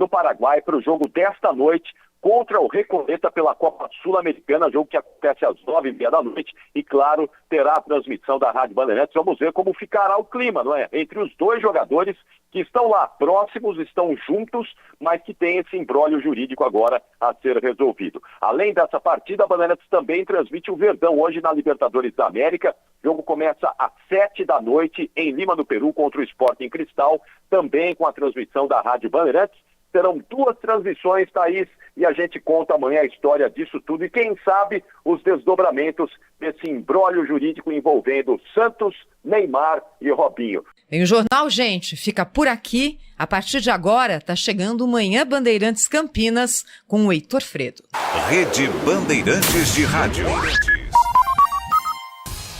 no Paraguai para o jogo desta noite contra o Recoleta pela Copa Sul-Americana, jogo que acontece às 9h30 da noite e, claro, terá a transmissão da Rádio Bandeirantes. Vamos ver como ficará o clima, não é? Entre os dois jogadores que estão lá próximos, estão juntos, mas que tem esse imbróglio jurídico agora a ser resolvido. Além dessa partida, a Bandeirantes também transmite o Verdão hoje na Libertadores da América. O jogo começa às 7 da noite em Lima, no Peru, contra o Sporting Cristal, também com a transmissão da Rádio Bandeirantes. Serão 2 transmissões, Thaís, e a gente conta amanhã a história disso tudo e, quem sabe, os desdobramentos desse imbróglio jurídico envolvendo Santos, Neymar e Robinho. Bem, o jornal, gente, fica por aqui. A partir de agora, está chegando o Manhã Bandeirantes Campinas com o Heitor Fredo. Rede Bandeirantes de Rádio.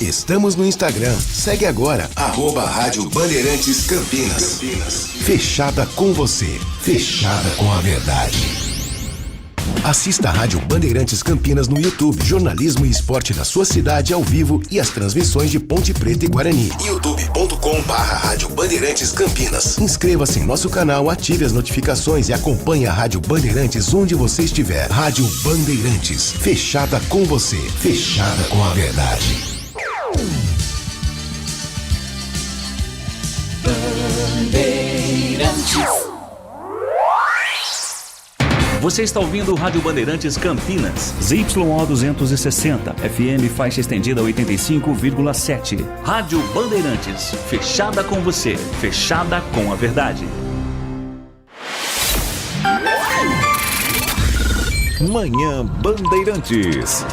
Estamos no Instagram. Segue agora, @Rádio Bandeirantes Campinas. Fechada com você. Fechada com a verdade. Assista a Rádio Bandeirantes Campinas no YouTube. Jornalismo e esporte da sua cidade ao vivo e as transmissões de Ponte Preta e Guarani. youtube.com/Rádio Bandeirantes Campinas. Inscreva-se em nosso canal, ative as notificações e acompanhe a Rádio Bandeirantes onde você estiver. Rádio Bandeirantes. Fechada com você. Fechada com a verdade. Bandeirantes. Você está ouvindo o Rádio Bandeirantes Campinas. ZYO 260, FM faixa estendida 85,7. Rádio Bandeirantes, fechada com você, fechada com a verdade. Manhã Bandeirantes.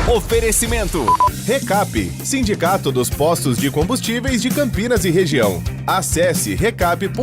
Oferecimento. Recap, Sindicato dos Postos de Combustíveis de Campinas e Região. Acesse recap.org.br.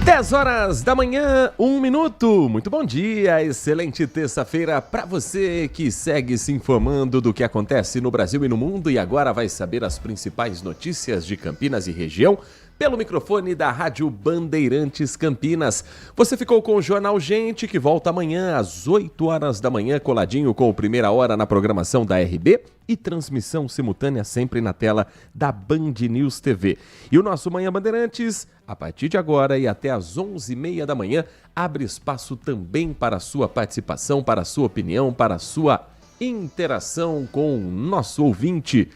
10h da manhã, 1 minuto. Muito bom dia, excelente terça-feira para você que segue se informando do que acontece no Brasil e no mundo e agora vai saber as principais notícias de Campinas e região pelo microfone da Rádio Bandeirantes Campinas. Você ficou com o Jornal Gente, que volta amanhã às 8h da manhã, coladinho com o Primeira Hora na programação da RB e transmissão simultânea sempre na tela da Band News TV. E o nosso Manhã Bandeirantes, a partir de agora e até às 11h30 da manhã, abre espaço também para a sua participação, para a sua opinião, para a sua interação com o nosso ouvinte.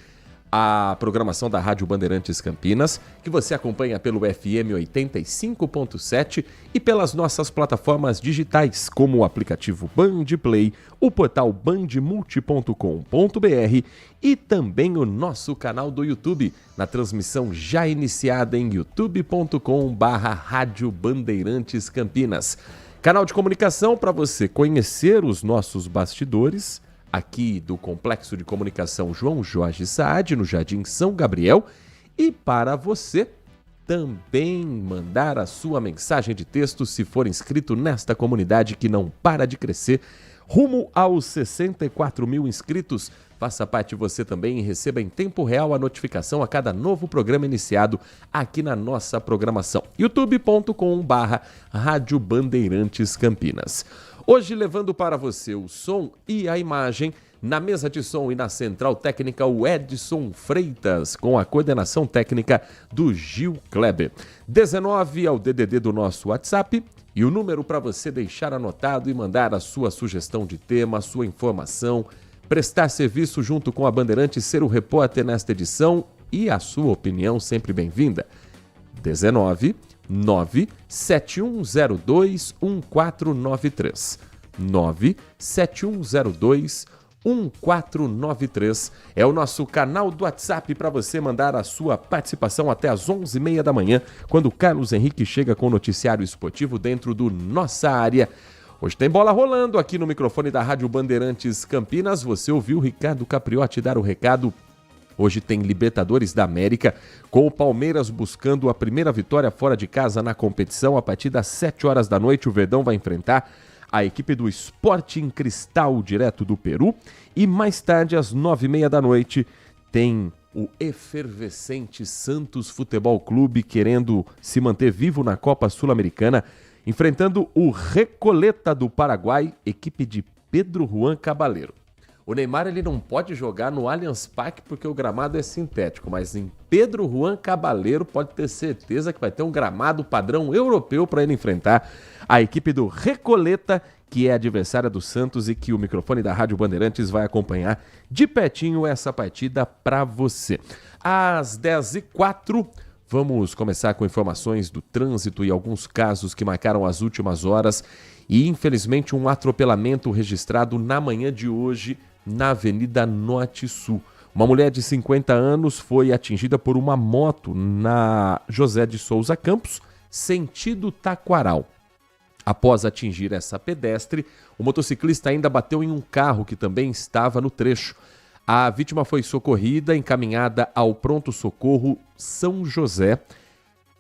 A programação da Rádio Bandeirantes Campinas, que você acompanha pelo FM 85.7 e pelas nossas plataformas digitais, como o aplicativo Band Play, o portal bandmulti.com.br e também o nosso canal do YouTube, na transmissão já iniciada em youtube.com/Rádio Bandeirantes Campinas. Canal de comunicação para você conhecer os nossos bastidores, aqui do Complexo de Comunicação João Jorge Saad, no Jardim São Gabriel, e para você também mandar a sua mensagem de texto se for inscrito nesta comunidade que não para de crescer, rumo aos 64 mil inscritos. Faça parte você também e receba em tempo real a notificação a cada novo programa iniciado aqui na nossa programação. youtube.com/Rádio Bandeirantes Campinas. Hoje levando para você o som e a imagem, na mesa de som e na central técnica, o Edson Freitas, com a coordenação técnica do Gil Kleber. 19 é o DDD do nosso WhatsApp e o número para você deixar anotado e mandar a sua sugestão de tema, a sua informação, prestar serviço junto com a Bandeirantes, ser o repórter nesta edição e a sua opinião sempre bem-vinda. 19 971021493. 971021493 é o nosso canal do WhatsApp para você mandar a sua participação até às 11h30 da manhã, quando o Carlos Henrique chega com o noticiário esportivo dentro do Nossa Área. Hoje tem bola rolando aqui no microfone da Rádio Bandeirantes Campinas. Você ouviu o Ricardo Capriotti dar o recado. Hoje tem Libertadores da América, com o Palmeiras buscando a primeira vitória fora de casa na competição. A partir das 7h da noite, o Verdão vai enfrentar a equipe do Sporting Cristal, direto do Peru. E mais tarde, às 9h30 da noite, tem o efervescente Santos Futebol Clube, querendo se manter vivo na Copa Sul-Americana, enfrentando o Recoleta do Paraguai, equipe de Pedro Juan Caballero. O Neymar ele não pode jogar no Allianz Parque porque o gramado é sintético, mas em Pedro Juan Cabaleiro pode ter certeza que vai ter um gramado padrão europeu para ele enfrentar a equipe do Recoleta, que é adversária do Santos e que o microfone da Rádio Bandeirantes vai acompanhar de pertinho essa partida para você. Às 10h04, vamos começar com informações do trânsito e alguns casos que marcaram as últimas horas e, infelizmente, um atropelamento registrado na manhã de hoje na Avenida Norte Sul. Uma mulher de 50 anos foi atingida por uma moto na José de Souza Campos, sentido Taquaral. Após atingir essa pedestre, o motociclista ainda bateu em um carro que também estava no trecho. A vítima foi socorrida, encaminhada ao pronto-socorro São José.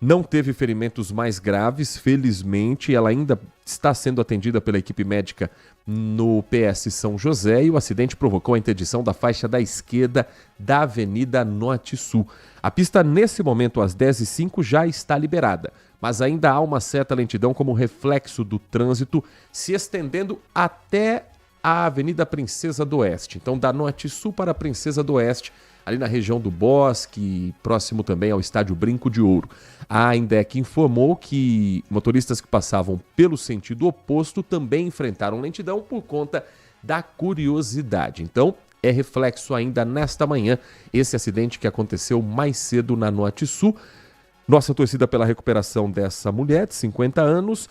Não teve ferimentos mais graves, felizmente. Ela ainda está sendo atendida pela equipe médica no PS São José e o acidente provocou a interdição da faixa da esquerda da Avenida Norte Sul. A pista, nesse momento, às 10h05, já está liberada, mas ainda há uma certa lentidão como reflexo do trânsito se estendendo até a Avenida Princesa do Oeste. Então, da Norte Sul para a Princesa do Oeste, ali na região do Bosque, próximo também ao Estádio Brinco de Ouro. A Indec informou que motoristas que passavam pelo sentido oposto também enfrentaram lentidão por conta da curiosidade. Então, é reflexo ainda nesta manhã esse acidente que aconteceu mais cedo na Norte Sul. Nossa torcida pela recuperação dessa mulher de 50 anos.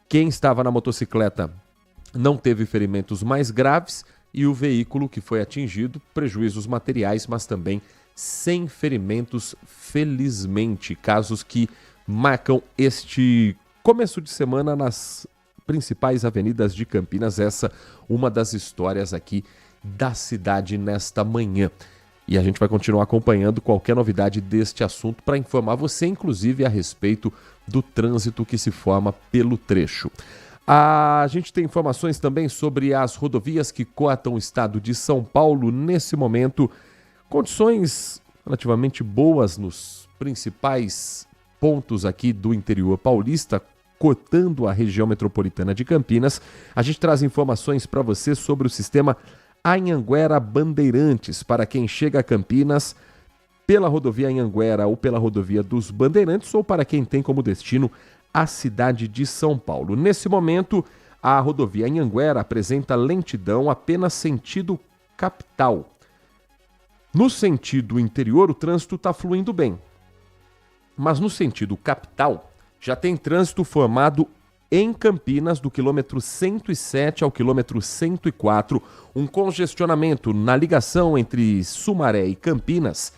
Quem estava na motocicleta não teve ferimentos mais graves e o veículo que foi atingido, prejuízos materiais, mas também sem ferimentos, felizmente. Casos que marcam este começo de semana nas principais avenidas de Campinas. Essa uma das histórias aqui da cidade nesta manhã. E a gente vai continuar acompanhando qualquer novidade deste assunto para informar você, inclusive, a respeito do trânsito que se forma pelo trecho. A gente tem informações também sobre as rodovias que cortam o estado de São Paulo. Nesse momento, condições relativamente boas nos principais pontos aqui do interior paulista, cortando a região metropolitana de Campinas. A gente traz informações para você sobre o sistema Anhanguera Bandeirantes, para quem chega a Campinas pela rodovia Anhanguera ou pela rodovia dos Bandeirantes, ou para quem tem como destino a cidade de São Paulo. Nesse momento, a rodovia Anhanguera apresenta lentidão apenas sentido capital. No sentido interior, o trânsito está fluindo bem. Mas no sentido capital, já tem trânsito formado em Campinas, do quilômetro 107 ao quilômetro 104, um congestionamento na ligação entre Sumaré e Campinas,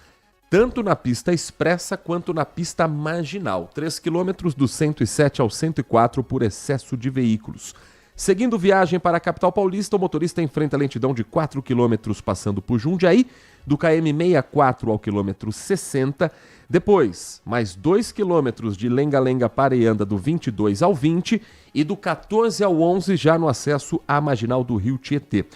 tanto na pista expressa quanto na pista marginal, 3 quilômetros do 107 ao 104 por excesso de veículos. Seguindo viagem para a capital paulista, o motorista enfrenta lentidão de 4 quilômetros passando por Jundiaí, do km 64 ao quilômetro 60, depois mais 2 quilômetros de Lenga-Lenga Pareanda do 22 ao 20 e do 14 ao 11 já no acesso à marginal do Rio Tietê.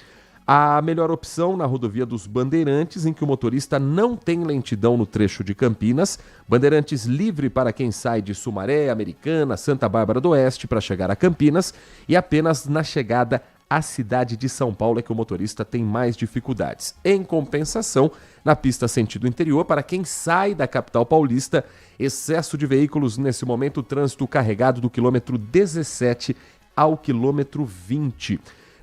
A melhor opção na rodovia dos Bandeirantes, em que o motorista não tem lentidão no trecho de Campinas, Bandeirantes livre para quem sai de Sumaré, Americana, Santa Bárbara do Oeste para chegar a Campinas, e apenas na chegada à cidade de São Paulo é que o motorista tem mais dificuldades. Em compensação, na pista sentido interior, para quem sai da capital paulista, excesso de veículos nesse momento, trânsito carregado do quilômetro 17 ao quilômetro 20.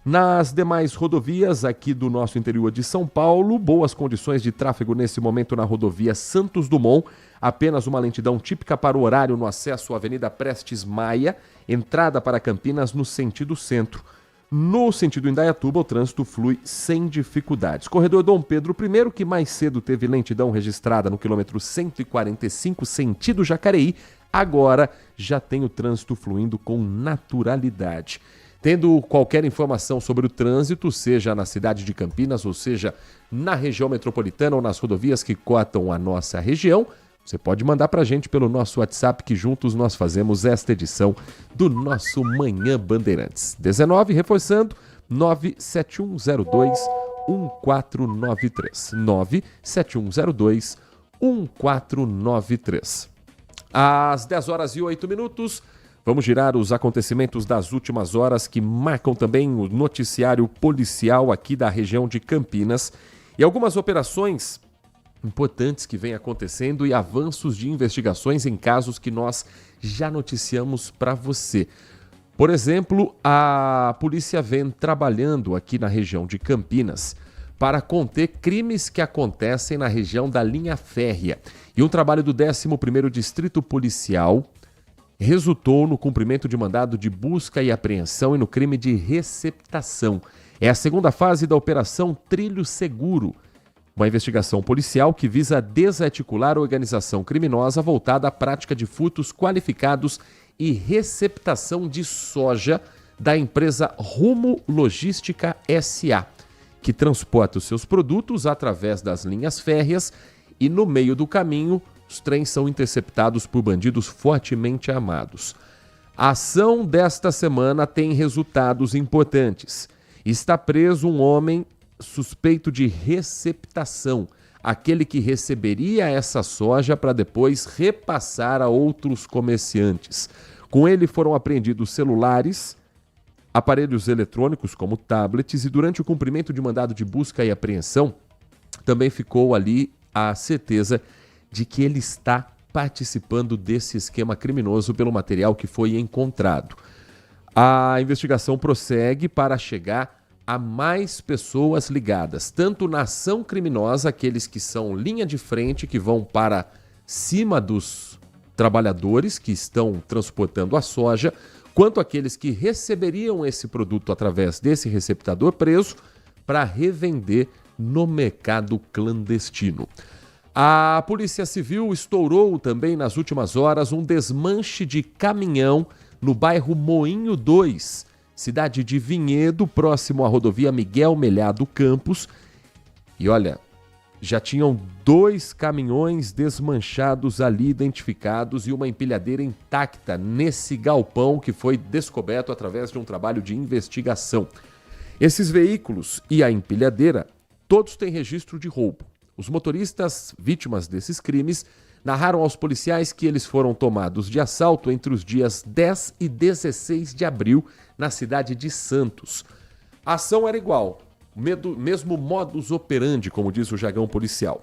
Nas demais rodovias aqui do nosso interior de São Paulo, boas condições de tráfego nesse momento na rodovia Santos Dumont, apenas uma lentidão típica para o horário no acesso à Avenida Prestes Maia, entrada para Campinas no sentido centro. No sentido Indaiatuba, o trânsito flui sem dificuldades. Corredor Dom Pedro I, que mais cedo teve lentidão registrada no quilômetro 145, sentido Jacareí, agora já tem o trânsito fluindo com naturalidade. Tendo qualquer informação sobre o trânsito, seja na cidade de Campinas, ou seja na região metropolitana ou nas rodovias que cortam a nossa região, você pode mandar para a gente pelo nosso WhatsApp, que juntos nós fazemos esta edição do nosso Manhã Bandeirantes. 19, reforçando, 97102-1493. 97102-1493. Às 10 horas e 8 minutos, Vamos girar os acontecimentos das últimas horas que marcam também o noticiário policial aqui da região de Campinas e algumas operações importantes que vêm acontecendo e avanços de investigações em casos que nós já noticiamos para você. Por exemplo, a polícia vem trabalhando aqui na região de Campinas para conter crimes que acontecem na região da linha férrea. E um trabalho do 11º Distrito Policial resultou no cumprimento de mandado de busca e apreensão e no crime de receptação. É a segunda fase da Operação Trilho Seguro, uma investigação policial que visa desarticular a organização criminosa voltada à prática de furtos qualificados e receptação de soja da empresa Rumo Logística S.A., que transporta os seus produtos através das linhas férreas e no meio do caminho os trens são interceptados por bandidos fortemente armados. A ação desta semana tem resultados importantes. Está preso um homem suspeito de receptação, aquele que receberia essa soja para depois repassar a outros comerciantes. Com ele foram apreendidos celulares, aparelhos eletrônicos como tablets e durante o cumprimento de mandado de busca e apreensão também ficou ali a certeza de que ele está participando desse esquema criminoso pelo material que foi encontrado. A investigação prossegue para chegar a mais pessoas ligadas, tanto na ação criminosa, aqueles que são linha de frente, que vão para cima dos trabalhadores que estão transportando a soja, quanto aqueles que receberiam esse produto através desse receptador preso para revender no mercado clandestino. A Polícia Civil estourou também nas últimas horas um desmanche de caminhão no bairro Moinho 2, cidade de Vinhedo, próximo à rodovia Miguel Melhado Campos. E olha, já tinham 2 caminhões desmanchados ali, identificados, e uma empilhadeira intacta nesse galpão que foi descoberto através de um trabalho de investigação. Esses veículos e a empilhadeira, todos têm registro de roubo. Os motoristas vítimas desses crimes narraram aos policiais que eles foram tomados de assalto entre os dias 10 e 16 de abril na cidade de Santos. A ação era igual, mesmo modus operandi, como diz o jargão policial.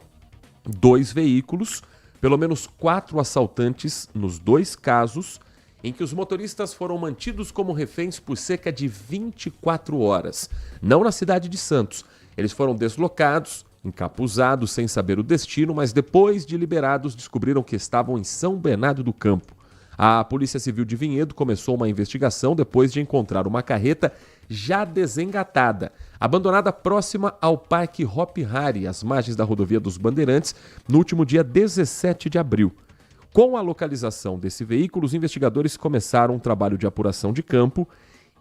2 veículos, pelo menos 4 assaltantes nos 2 casos, em que os motoristas foram mantidos como reféns por cerca de 24 horas. Não na cidade de Santos. Eles foram deslocados, encapuzados, sem saber o destino, mas depois de liberados descobriram que estavam em São Bernardo do Campo. A Polícia Civil de Vinhedo começou uma investigação depois de encontrar uma carreta já desengatada, abandonada próxima ao Parque Hopi Hari, às margens da rodovia dos Bandeirantes, no último dia 17 de abril. Com a localização desse veículo, os investigadores começaram um trabalho de apuração de campo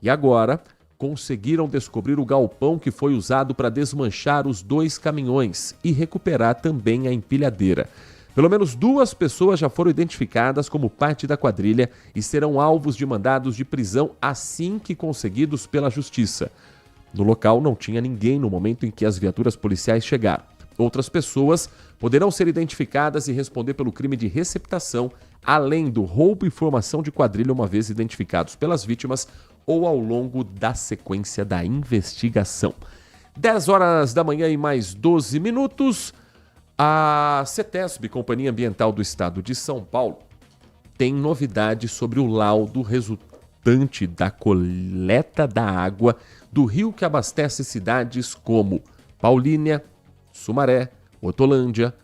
e agora conseguiram descobrir o galpão que foi usado para desmanchar os 2 caminhões e recuperar também a empilhadeira. Pelo menos 2 pessoas já foram identificadas como parte da quadrilha e serão alvos de mandados de prisão assim que conseguidos pela Justiça. No local não tinha ninguém no momento em que as viaturas policiais chegaram. Outras pessoas poderão ser identificadas e responder pelo crime de receptação, além do roubo e formação de quadrilha uma vez identificados pelas vítimas ou ao longo da sequência da investigação. 10 horas da manhã e mais 12 minutos. A CETESB, Companhia Ambiental do Estado de São Paulo, tem novidades sobre o laudo resultante da coleta da água do rio que abastece cidades como Paulínia, Sumaré, Hortolândia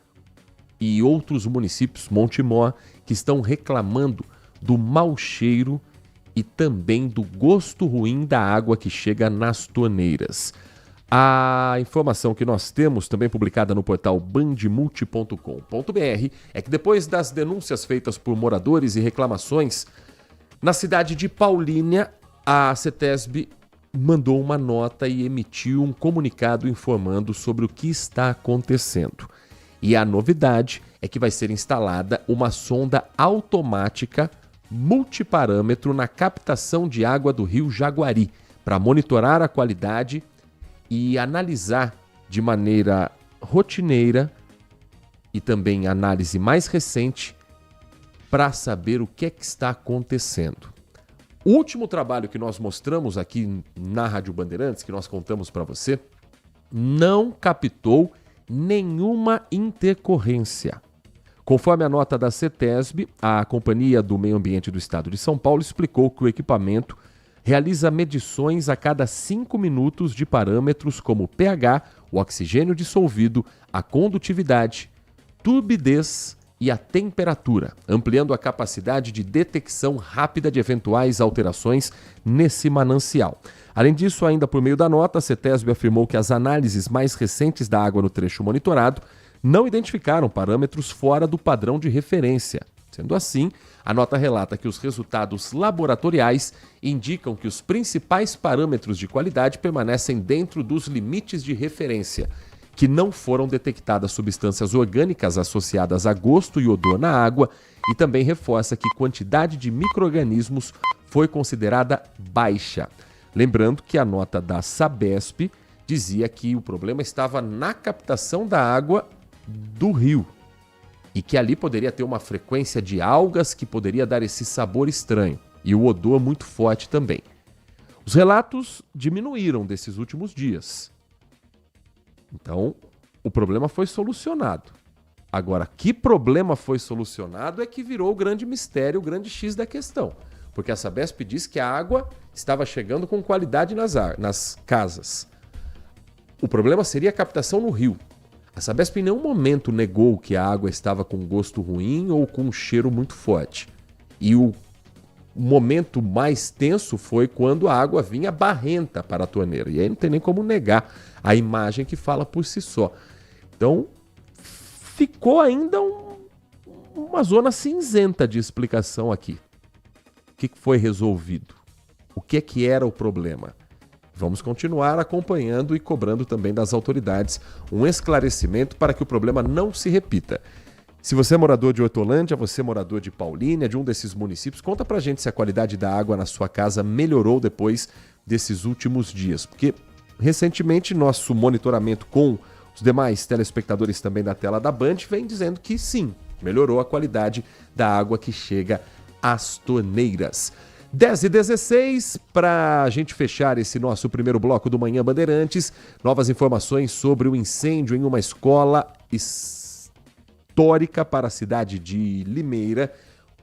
e outros municípios, Montemor, que estão reclamando do mau cheiro e também do gosto ruim da água que chega nas torneiras. A informação que nós temos, também publicada no portal bandmulti.com.br, é que depois das denúncias feitas por moradores e reclamações, na cidade de Paulínia, a CETESB mandou uma nota e emitiu um comunicado informando sobre o que está acontecendo. E a novidade é que vai ser instalada uma sonda automática multiparâmetro na captação de água do rio Jaguari, para monitorar a qualidade e analisar de maneira rotineira e também análise mais recente para saber o que é que está acontecendo. O último trabalho que nós mostramos aqui na Rádio Bandeirantes, que nós contamos para você, não captou nenhuma intercorrência. Conforme a nota da CETESB, a Companhia do Meio Ambiente do Estado de São Paulo explicou que o equipamento realiza medições a cada 5 minutos de parâmetros como o pH, o oxigênio dissolvido, a condutividade, turbidez e a temperatura, ampliando a capacidade de detecção rápida de eventuais alterações nesse manancial. Além disso, ainda por meio da nota, a CETESB afirmou que as análises mais recentes da água no trecho monitorado não identificaram parâmetros fora do padrão de referência. Sendo assim, a nota relata que os resultados laboratoriais indicam que os principais parâmetros de qualidade permanecem dentro dos limites de referência, que não foram detectadas substâncias orgânicas associadas a gosto e odor na água, e também reforça que quantidade de micro-organismos foi considerada baixa. Lembrando que a nota da Sabesp dizia que o problema estava na captação da água do rio e que ali poderia ter uma frequência de algas que poderia dar esse sabor estranho e o odor muito forte também. Os relatos diminuíram desses últimos dias. Então, o problema foi solucionado. Agora, que problema foi solucionado é que virou o grande mistério, o grande X da questão. Porque a Sabesp diz que a água estava chegando com qualidade nas casas. O problema seria a captação no rio. A Sabesp em nenhum momento negou que a água estava com gosto ruim ou com um cheiro muito forte. E o momento mais tenso foi quando a água vinha barrenta para a torneira. E aí não tem nem como negar a imagem que fala por si só. Então, ficou ainda uma zona cinzenta de explicação aqui. O que foi resolvido? O que era o problema? Vamos continuar acompanhando e cobrando também das autoridades um esclarecimento para que o problema não se repita. Se você é morador de Hortolândia, você é morador de Paulínia, de um desses municípios, conta pra gente se a qualidade da água na sua casa melhorou depois desses últimos dias. Porque recentemente nosso monitoramento com os demais telespectadores também da tela da Band vem dizendo que sim, melhorou a qualidade da água que chega às torneiras. 10h16, para a gente fechar esse nosso primeiro bloco do Manhã Bandeirantes, novas informações sobre o incêndio em uma escola histórica para a cidade de Limeira,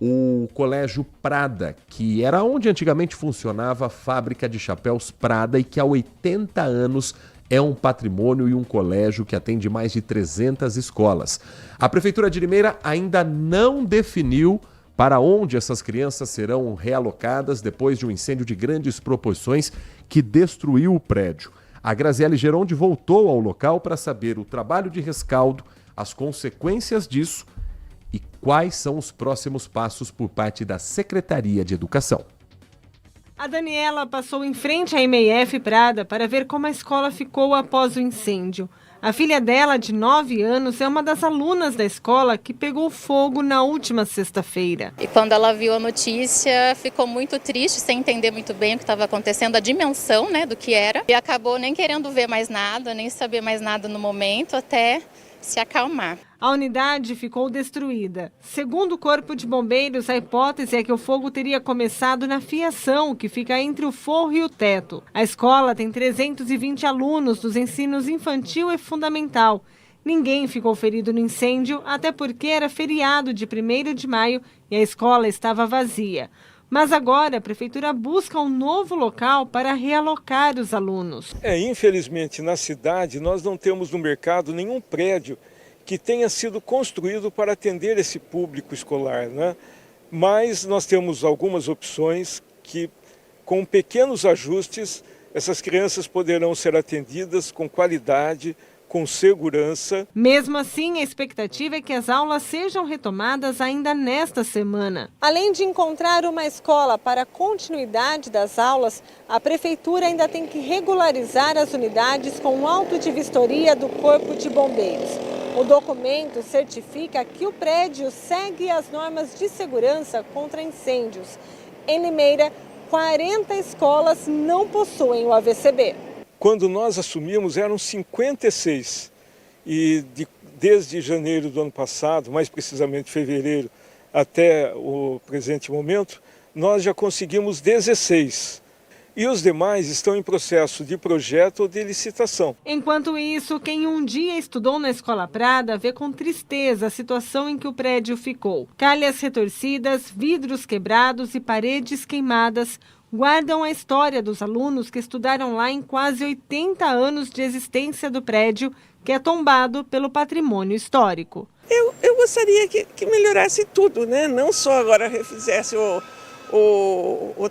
o Colégio Prada, que era onde antigamente funcionava a fábrica de chapéus Prada e que há 80 anos é um patrimônio e um colégio que atende mais de 300 escolas. A Prefeitura de Limeira ainda não definiu para onde essas crianças serão realocadas depois de um incêndio de grandes proporções que destruiu o prédio. A Graziele Geronde voltou ao local para saber o trabalho de rescaldo, as consequências disso e quais são os próximos passos por parte da Secretaria de Educação. A Daniela passou em frente à MEF Prada para ver como a escola ficou após o incêndio. A filha dela, de 9 anos, é uma das alunas da escola que pegou fogo na última sexta-feira. E quando ela viu a notícia, ficou muito triste, sem entender muito bem o que estava acontecendo, a dimensão, do que era. E acabou nem querendo ver mais nada, nem saber mais nada no momento, até se acalmar. A unidade ficou destruída. Segundo o Corpo de Bombeiros, a hipótese é que o fogo teria começado na fiação, que fica entre o forro e o teto. A escola tem 320 alunos dos ensinos infantil e fundamental. Ninguém ficou ferido no incêndio, até porque era feriado de 1º de maio e a escola estava vazia. Mas agora a Prefeitura busca um novo local para realocar os alunos. Infelizmente, na cidade, nós não temos no mercado nenhum prédio que tenha sido construído para atender esse público escolar, Mas nós temos algumas opções que, com pequenos ajustes, essas crianças poderão ser atendidas com qualidade, com segurança. Mesmo assim, a expectativa é que as aulas sejam retomadas ainda nesta semana. Além de encontrar uma escola para a continuidade das aulas, a Prefeitura ainda tem que regularizar as unidades com um auto de vistoria do Corpo de Bombeiros. O documento certifica que o prédio segue as normas de segurança contra incêndios. Em Limeira, 40 escolas não possuem o AVCB. Quando nós assumimos, eram 56. E desde janeiro do ano passado, mais precisamente fevereiro, até o presente momento, nós já conseguimos 16. E os demais estão em processo de projeto ou de licitação. Enquanto isso, quem um dia estudou na Escola Prada vê com tristeza a situação em que o prédio ficou. Calhas retorcidas, vidros quebrados e paredes queimadas guardam a história dos alunos que estudaram lá em quase 80 anos de existência do prédio, que é tombado pelo patrimônio histórico. Eu gostaria que melhorasse tudo, né? Não só agora refizesse o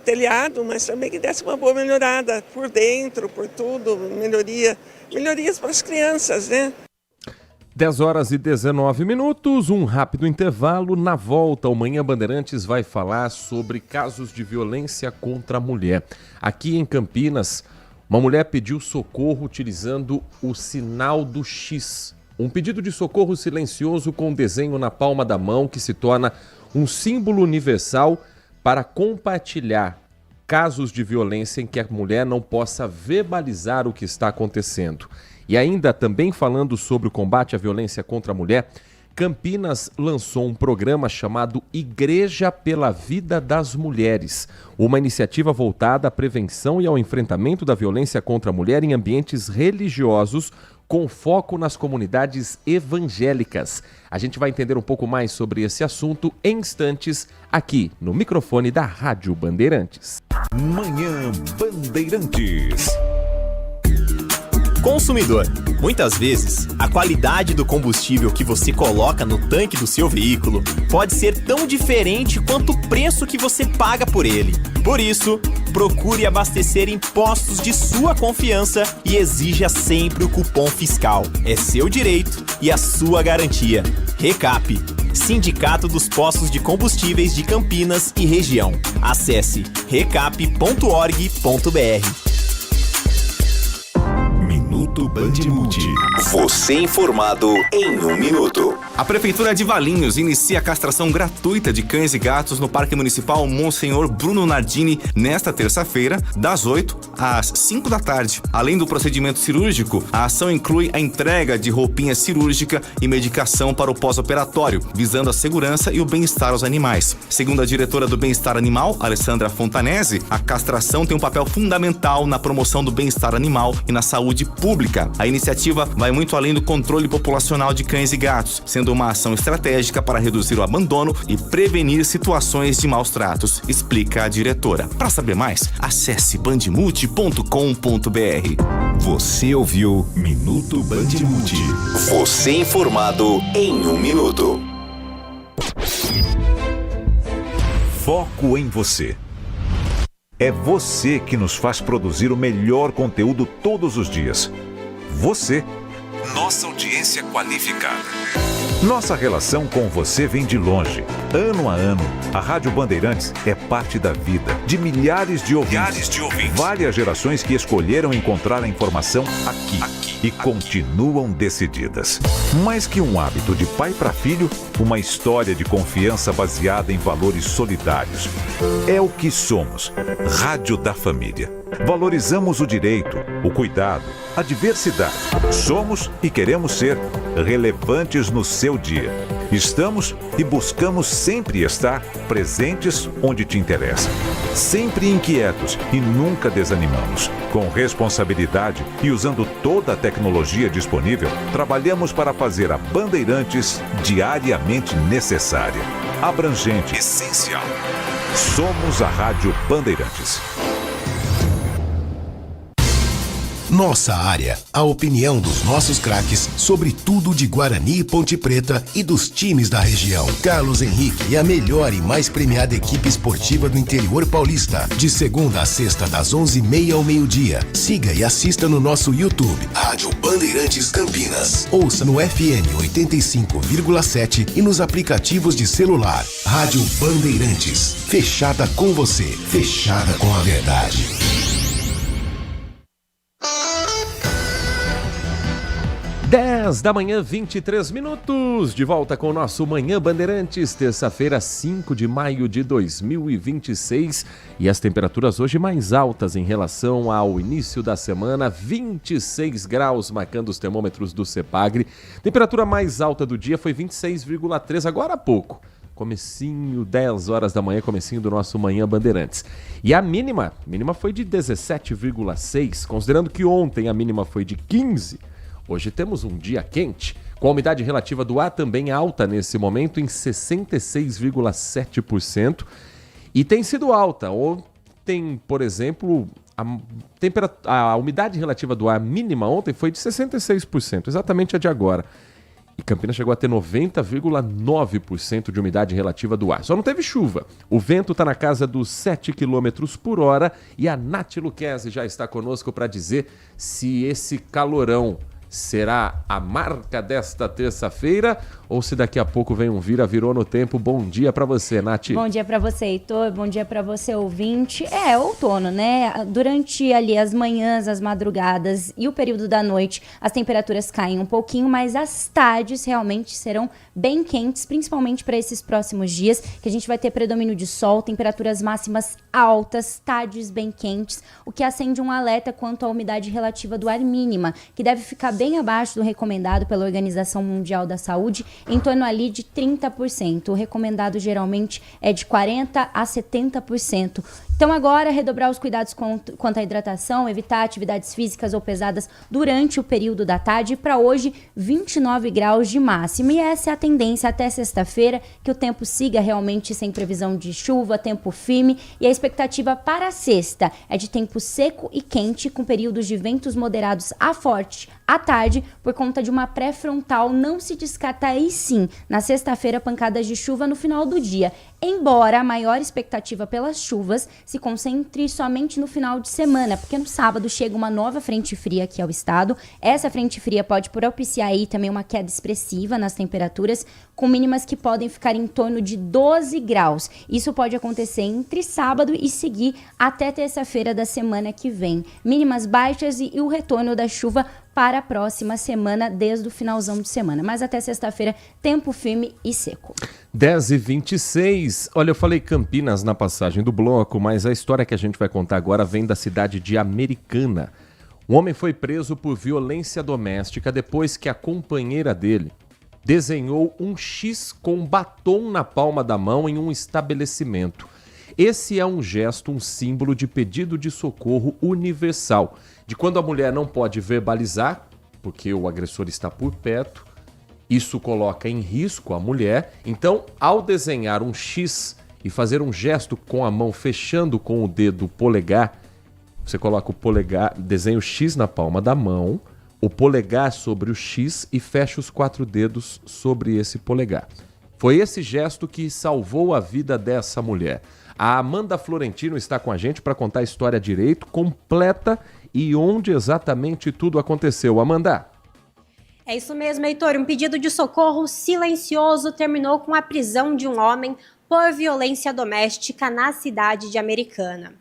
telhado, mas também que desse uma boa melhorada por dentro, por tudo, melhorias para as crianças, né? 10h19, um rápido intervalo. Na volta, o Manhã Bandeirantes vai falar sobre casos de violência contra a mulher. Aqui em Campinas, uma mulher pediu socorro utilizando o sinal do X. Um pedido de socorro silencioso com um desenho na palma da mão que se torna um símbolo universal para compartilhar casos de violência em que a mulher não possa verbalizar o que está acontecendo. E ainda também falando sobre o combate à violência contra a mulher, Campinas lançou um programa chamado Igreja pela Vida das Mulheres, uma iniciativa voltada à prevenção e ao enfrentamento da violência contra a mulher em ambientes religiosos, com foco nas comunidades evangélicas. A gente vai entender um pouco mais sobre esse assunto em instantes, aqui no microfone da Rádio Bandeirantes. Manhã Bandeirantes. Consumidor, muitas vezes, a qualidade do combustível que você coloca no tanque do seu veículo pode ser tão diferente quanto o preço que você paga por ele. Por isso, procure abastecer em postos de sua confiança e exija sempre o cupom fiscal. É seu direito e a sua garantia. Recap, Sindicato dos Postos de Combustíveis de Campinas e Região. Acesse recap.org.br. Minuto Bandimulti. Você informado em 1 minuto. A Prefeitura de Valinhos inicia a castração gratuita de cães e gatos no Parque Municipal Monsenhor Bruno Nardini nesta terça-feira, das 8 às 5 da tarde. Além do procedimento cirúrgico, a ação inclui a entrega de roupinha cirúrgica e medicação para o pós-operatório, visando a segurança e o bem-estar aos animais. Segundo a diretora do Bem-Estar Animal, Alessandra Fontanese, a castração tem um papel fundamental na promoção do bem-estar animal e na saúde pública. A iniciativa vai muito além do controle populacional de cães e gatos, sendo uma ação estratégica para reduzir o abandono e prevenir situações de maus tratos, explica a diretora. Para saber mais, acesse bandimulti.com.br. Você ouviu Minuto Bandimulti. Você informado em 1 minuto. Foco em você. É você que nos faz produzir o melhor conteúdo todos os dias. Você, nossa audiência qualificada. Nossa relação com você vem de longe. Ano a ano, a Rádio Bandeirantes é parte da vida de milhares de ouvintes. Várias gerações que escolheram encontrar a informação aqui e continuam decididas. Mais que um hábito de pai para filho, uma história de confiança baseada em valores solidários. É o que somos. Rádio da Família. Valorizamos o direito, o cuidado, a diversidade. Somos e queremos ser relevantes no seu dia. Estamos e buscamos sempre estar presentes onde te interessa. Sempre inquietos e nunca desanimamos. Com responsabilidade e usando toda a tecnologia disponível, trabalhamos para fazer a Bandeirantes diariamente necessária, abrangente, essencial. Somos a Rádio Bandeirantes. Nossa área, a opinião dos nossos craques sobre tudo de Guarani e Ponte Preta e dos times da região. Carlos Henrique e a melhor e mais premiada equipe esportiva do interior paulista. De segunda a sexta, das 11h30 ao meio-dia. Siga e assista no nosso YouTube, Rádio Bandeirantes Campinas. Ouça no FM 85,7 e nos aplicativos de celular. Rádio Bandeirantes. Fechada com você. Fechada com a verdade. 10h, 23 minutos, de volta com o nosso Manhã Bandeirantes, terça-feira, 5 de maio de 2026, e as temperaturas hoje mais altas em relação ao início da semana, 26 graus marcando os termômetros do CEPAGRE. Temperatura mais alta do dia foi 26,3 agora há pouco. comecinho, 10 horas da manhã, comecinho do nosso Manhã Bandeirantes. E a mínima foi de 17,6, considerando que ontem a mínima foi de 15. Hoje temos um dia quente, com a umidade relativa do ar também alta nesse momento, em 66,7%. E tem sido alta. Ontem, por exemplo, a umidade relativa do ar mínima ontem foi de 66%, exatamente a de agora. E Campinas chegou a ter 90,9% de umidade relativa do ar. Só não teve chuva. O vento está na casa dos 7 km por hora e a Nath Luquezzi já está conosco para dizer se esse calorão será a marca desta terça-feira ou se daqui a pouco vem um virou no tempo. Bom dia para você, Nath. Bom dia para você, Heitor. Bom dia para você, ouvinte. É outono, né? Durante ali as manhãs, as madrugadas e o período da noite, as temperaturas caem um pouquinho, mas as tardes realmente serão bem quentes, principalmente para esses próximos dias, que a gente vai ter predomínio de sol, temperaturas máximas altas, tardes bem quentes, o que acende um alerta quanto à umidade relativa do ar mínima, que deve ficar bem abaixo do recomendado pela Organização Mundial da Saúde, em torno ali de 30%. O recomendado geralmente é de 40% a 70%. Então agora, redobrar os cuidados quanto à hidratação, evitar atividades físicas ou pesadas durante o período da tarde. Para hoje, 29 graus de máxima. E essa é a tendência até sexta-feira, que o tempo siga realmente sem previsão de chuva, tempo firme. E a expectativa para a sexta é de tempo seco e quente, com períodos de ventos moderados a forte à tarde, por conta de uma pré-frontal. Não se descarta aí sim, na sexta-feira, pancadas de chuva no final do dia. Embora a maior expectativa pelas chuvas se concentre somente no final de semana, porque no sábado chega uma nova frente fria aqui ao estado. Essa frente fria pode propiciar aí também uma queda expressiva nas temperaturas, com mínimas que podem ficar em torno de 12 graus. Isso pode acontecer entre sábado e seguir até terça-feira da semana que vem. Mínimas baixas e o retorno da chuva para a próxima semana, desde o finalzão de semana. Mas até sexta-feira, tempo firme e seco. 10h26. Olha, eu falei Campinas na passagem do bloco, mas a história que a gente vai contar agora vem da cidade de Americana. Um homem foi preso por violência doméstica depois que a companheira dele desenhou um X com batom na palma da mão em um estabelecimento. Esse é um gesto, um símbolo de pedido de socorro universal, de quando a mulher não pode verbalizar, porque o agressor está por perto. Isso coloca em risco a mulher. Então, ao desenhar um X e fazer um gesto com a mão fechando com o dedo polegar, você coloca o polegar, desenha o X na palma da mão, o polegar sobre o X e fecha os 4 dedos sobre esse polegar. Foi esse gesto que salvou a vida dessa mulher. A Amanda Florentino está com a gente para contar a história direito, completa e onde exatamente tudo aconteceu. Amanda. É isso mesmo, Heitor. Um pedido de socorro silencioso terminou com a prisão de um homem por violência doméstica na cidade de Americana.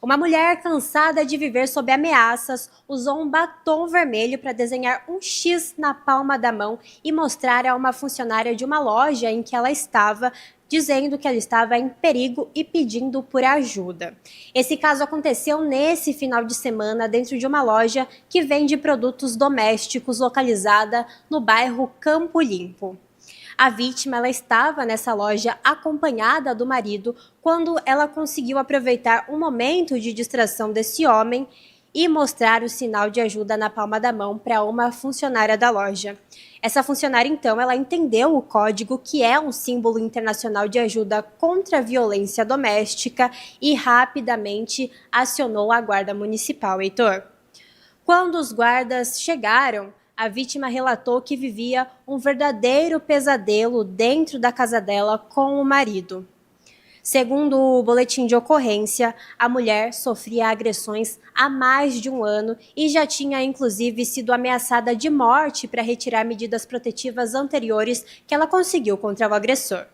Uma mulher cansada de viver sob ameaças usou um batom vermelho para desenhar um X na palma da mão e mostrar a uma funcionária de uma loja em que ela estava, dizendo que ela estava em perigo e pedindo por ajuda. Esse caso aconteceu nesse final de semana dentro de uma loja que vende produtos domésticos localizada no bairro Campo Limpo. A vítima ela estava nessa loja acompanhada do marido quando ela conseguiu aproveitar um momento de distração desse homem e mostrar o sinal de ajuda na palma da mão para uma funcionária da loja. Essa funcionária, então, ela entendeu o código, que é um símbolo internacional de ajuda contra a violência doméstica, e rapidamente acionou a guarda municipal, Heitor. Quando os guardas chegaram, a vítima relatou que vivia um verdadeiro pesadelo dentro da casa dela com o marido. Segundo o boletim de ocorrência, a mulher sofria agressões há mais de um ano e já tinha inclusive sido ameaçada de morte para retirar medidas protetivas anteriores que ela conseguiu contra o agressor.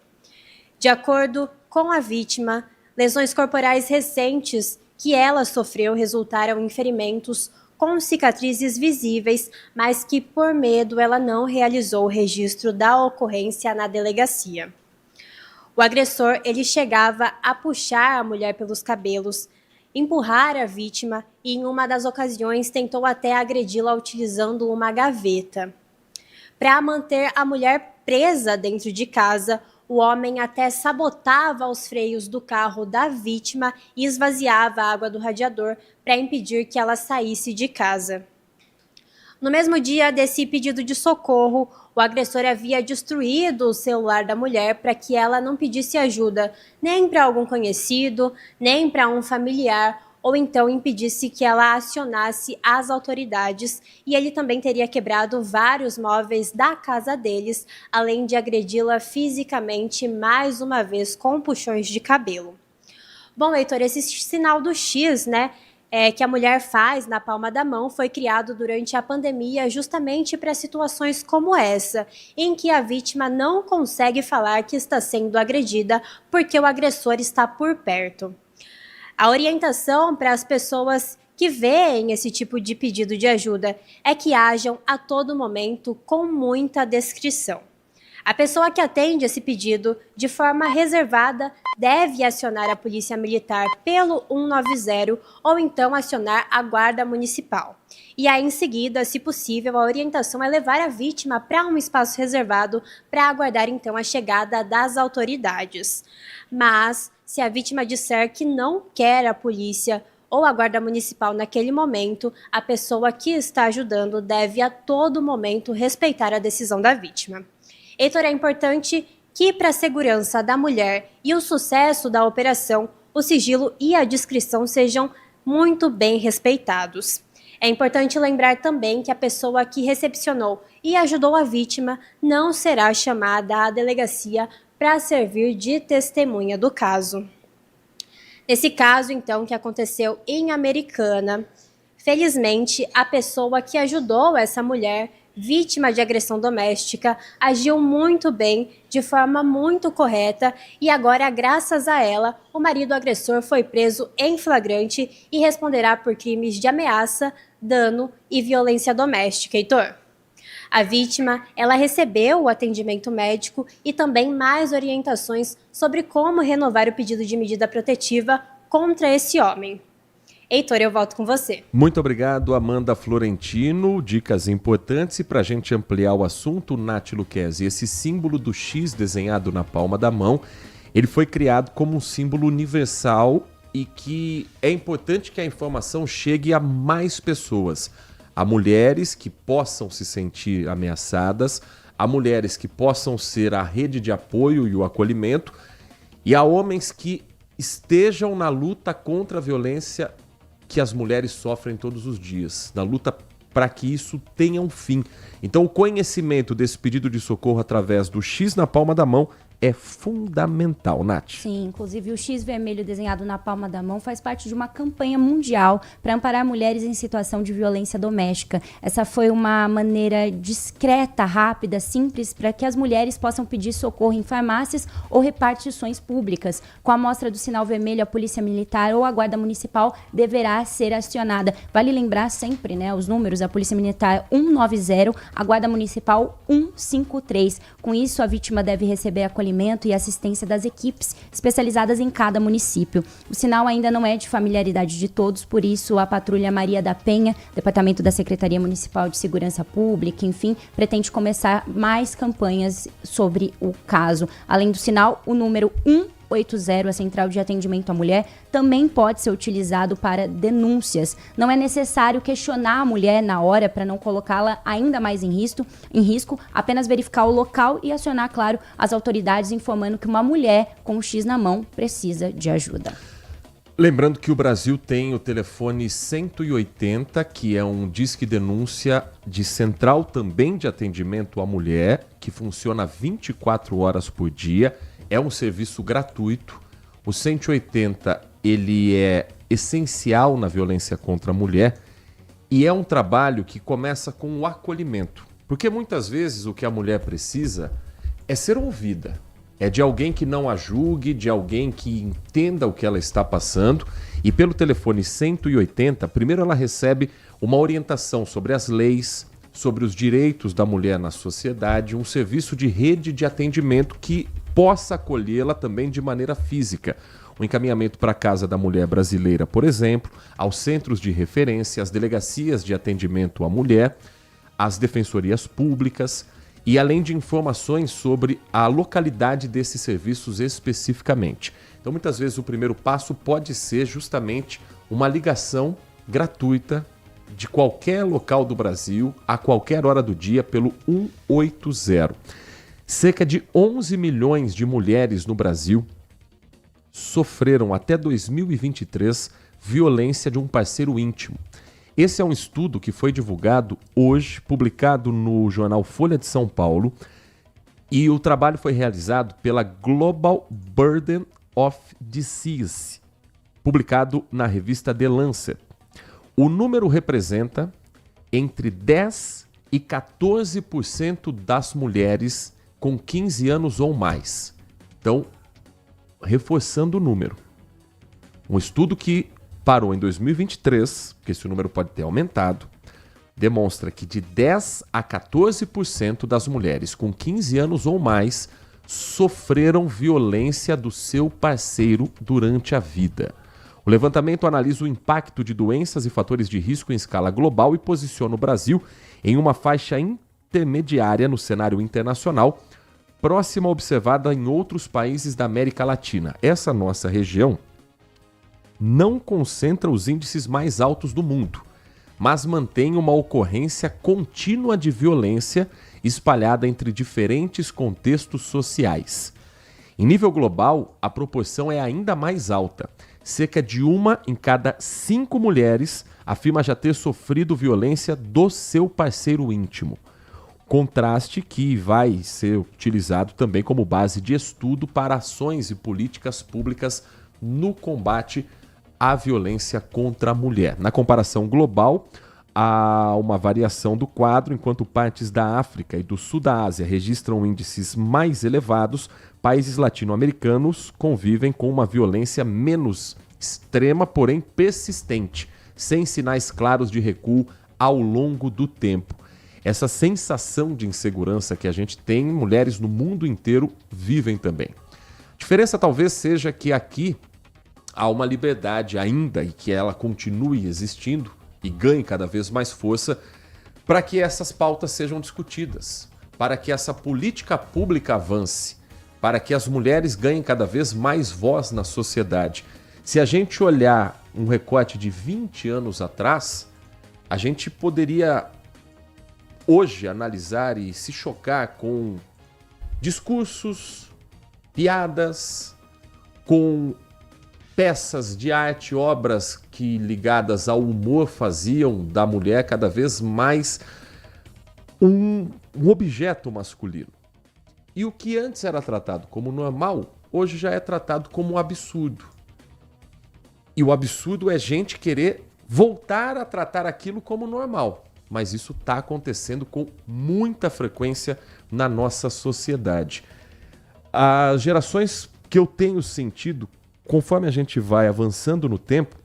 De acordo com a vítima, lesões corporais recentes que ela sofreu resultaram em ferimentos com cicatrizes visíveis, mas que por medo ela não realizou o registro da ocorrência na delegacia. O agressor ele chegava a puxar a mulher pelos cabelos, empurrar a vítima e em uma das ocasiões tentou até agredi-la utilizando uma gaveta. Para manter a mulher presa dentro de casa, o homem até sabotava os freios do carro da vítima e esvaziava a água do radiador para impedir que ela saísse de casa. No mesmo dia desse pedido de socorro, o agressor havia destruído o celular da mulher para que ela não pedisse ajuda nem para algum conhecido, nem para um familiar, ou então impedisse que ela acionasse as autoridades, e ele também teria quebrado vários móveis da casa deles, além de agredi-la fisicamente mais uma vez com puxões de cabelo. Bom, Heitor, esse sinal do X, né, que a mulher faz na palma da mão foi criado durante a pandemia justamente para situações como essa, em que a vítima não consegue falar que está sendo agredida porque o agressor está por perto. A orientação para as pessoas que veem esse tipo de pedido de ajuda é que ajam a todo momento com muita descrição. A pessoa que atende esse pedido de forma reservada deve acionar a Polícia Militar pelo 190 ou então acionar a Guarda Municipal. E aí, em seguida, se possível, a orientação é levar a vítima para um espaço reservado para aguardar então a chegada das autoridades. Mas, se a vítima disser que não quer a polícia ou a Guarda Municipal naquele momento, a pessoa que está ajudando deve a todo momento respeitar a decisão da vítima. Heitor, é importante que, para a segurança da mulher e o sucesso da operação, o sigilo e a discrição sejam muito bem respeitados. É importante lembrar também que a pessoa que recepcionou e ajudou a vítima não será chamada à delegacia para servir de testemunha do caso. Nesse caso, então, que aconteceu em Americana, felizmente, a pessoa que ajudou essa mulher vítima de agressão doméstica agiu muito bem, de forma muito correta, e agora, graças a ela, o marido agressor foi preso em flagrante e responderá por crimes de ameaça, dano e violência doméstica. Heitor, a vítima, ela recebeu o atendimento médico e também mais orientações sobre como renovar o pedido de medida protetiva contra esse homem. Heitor, eu volto com você. Muito obrigado, Amanda Florentino. Dicas importantes. E para a gente ampliar o assunto, Nath Luquezzi, esse símbolo do X desenhado na palma da mão, ele foi criado como um símbolo universal e que é importante que a informação chegue a mais pessoas. A mulheres que possam se sentir ameaçadas, a mulheres que possam ser a rede de apoio e o acolhimento, e a homens que estejam na luta contra a violência que as mulheres sofrem todos os dias, na luta para que isso tenha um fim. Então, o conhecimento desse pedido de socorro através do X na palma da mão é fundamental, Nath. Sim, inclusive o X vermelho desenhado na palma da mão faz parte de uma campanha mundial para amparar mulheres em situação de violência doméstica. Essa foi uma maneira discreta, rápida, simples, para que as mulheres possam pedir socorro em farmácias ou repartições públicas. Com a amostra do sinal vermelho, a Polícia Militar ou a Guarda Municipal deverá ser acionada. Vale lembrar sempre, né, os números, a Polícia Militar 190, a Guarda Municipal 153. Com isso, a vítima deve receber acolhimento e assistência das equipes especializadas em cada município. O sinal ainda não é de familiaridade de todos, por isso a Patrulha Maria da Penha, Departamento da Secretaria Municipal de Segurança Pública, enfim, pretende começar mais campanhas sobre o caso. Além do sinal, o número 180, a Central de Atendimento à Mulher, também pode ser utilizado para denúncias. Não é necessário questionar a mulher na hora para não colocá-la ainda mais em risco, apenas verificar o local e acionar, claro, as autoridades informando que uma mulher com um X na mão precisa de ajuda. Lembrando que o Brasil tem o telefone 180, que é um disque denúncia de central também de atendimento à mulher, que funciona 24 horas por dia. É um serviço gratuito. O 180, ele é essencial na violência contra a mulher e é um trabalho que começa com o acolhimento. Porque muitas vezes o que a mulher precisa é ser ouvida. É de alguém que não a julgue, de alguém que entenda o que ela está passando. E pelo telefone 180, primeiro ela recebe uma orientação sobre as leis, sobre os direitos da mulher na sociedade, um serviço de rede de atendimento que possa acolhê-la também de maneira física. O encaminhamento para a Casa da Mulher Brasileira, por exemplo, aos centros de referência, às delegacias de atendimento à mulher, às defensorias públicas e além de informações sobre a localidade desses serviços especificamente. Então, muitas vezes, o primeiro passo pode ser justamente uma ligação gratuita de qualquer local do Brasil, a qualquer hora do dia, pelo 180. Cerca de 11 milhões de mulheres no Brasil sofreram até 2023 violência de um parceiro íntimo. Esse é um estudo que foi divulgado hoje, publicado no jornal Folha de São Paulo, e o trabalho foi realizado pela Global Burden of Disease, publicado na revista The Lancet. O número representa entre 10% e 14% das mulheres com 15 anos ou mais. Então, reforçando o número. Um estudo que parou em 2023, porque esse número pode ter aumentado, demonstra que de 10% a 14% das mulheres com 15 anos ou mais sofreram violência do seu parceiro durante a vida. O levantamento analisa o impacto de doenças e fatores de risco em escala global e posiciona o Brasil em uma faixa intermediária no cenário internacional, próxima observada em outros países da América Latina. Essa nossa região não concentra os índices mais altos do mundo, mas mantém uma ocorrência contínua de violência espalhada entre diferentes contextos sociais. Em nível global, a proporção é ainda mais alta. Cerca de 1 em cada 5 mulheres afirma já ter sofrido violência do seu parceiro íntimo. Contraste que vai ser utilizado também como base de estudo para ações e políticas públicas no combate à violência contra a mulher. Na comparação global, há uma variação do quadro, enquanto partes da África e do Sul da Ásia registram índices mais elevados, países latino-americanos convivem com uma violência menos extrema, porém persistente, sem sinais claros de recuo ao longo do tempo. Essa sensação de insegurança que a gente tem, mulheres no mundo inteiro vivem também. A diferença talvez seja que aqui há uma liberdade ainda e que ela continue existindo e ganhe cada vez mais força para que essas pautas sejam discutidas, para que essa política pública avance, para que as mulheres ganhem cada vez mais voz na sociedade. Se a gente olhar um recorte de 20 anos atrás, a gente poderia hoje analisar e se chocar com discursos, piadas, com peças de arte, obras que ligadas ao humor faziam da mulher cada vez mais um objeto masculino. E o que antes era tratado como normal, hoje já é tratado como um absurdo. E o absurdo é gente querer voltar a tratar aquilo como normal. Mas isso está acontecendo com muita frequência na nossa sociedade. As gerações que eu tenho sentido, conforme a gente vai avançando no tempo,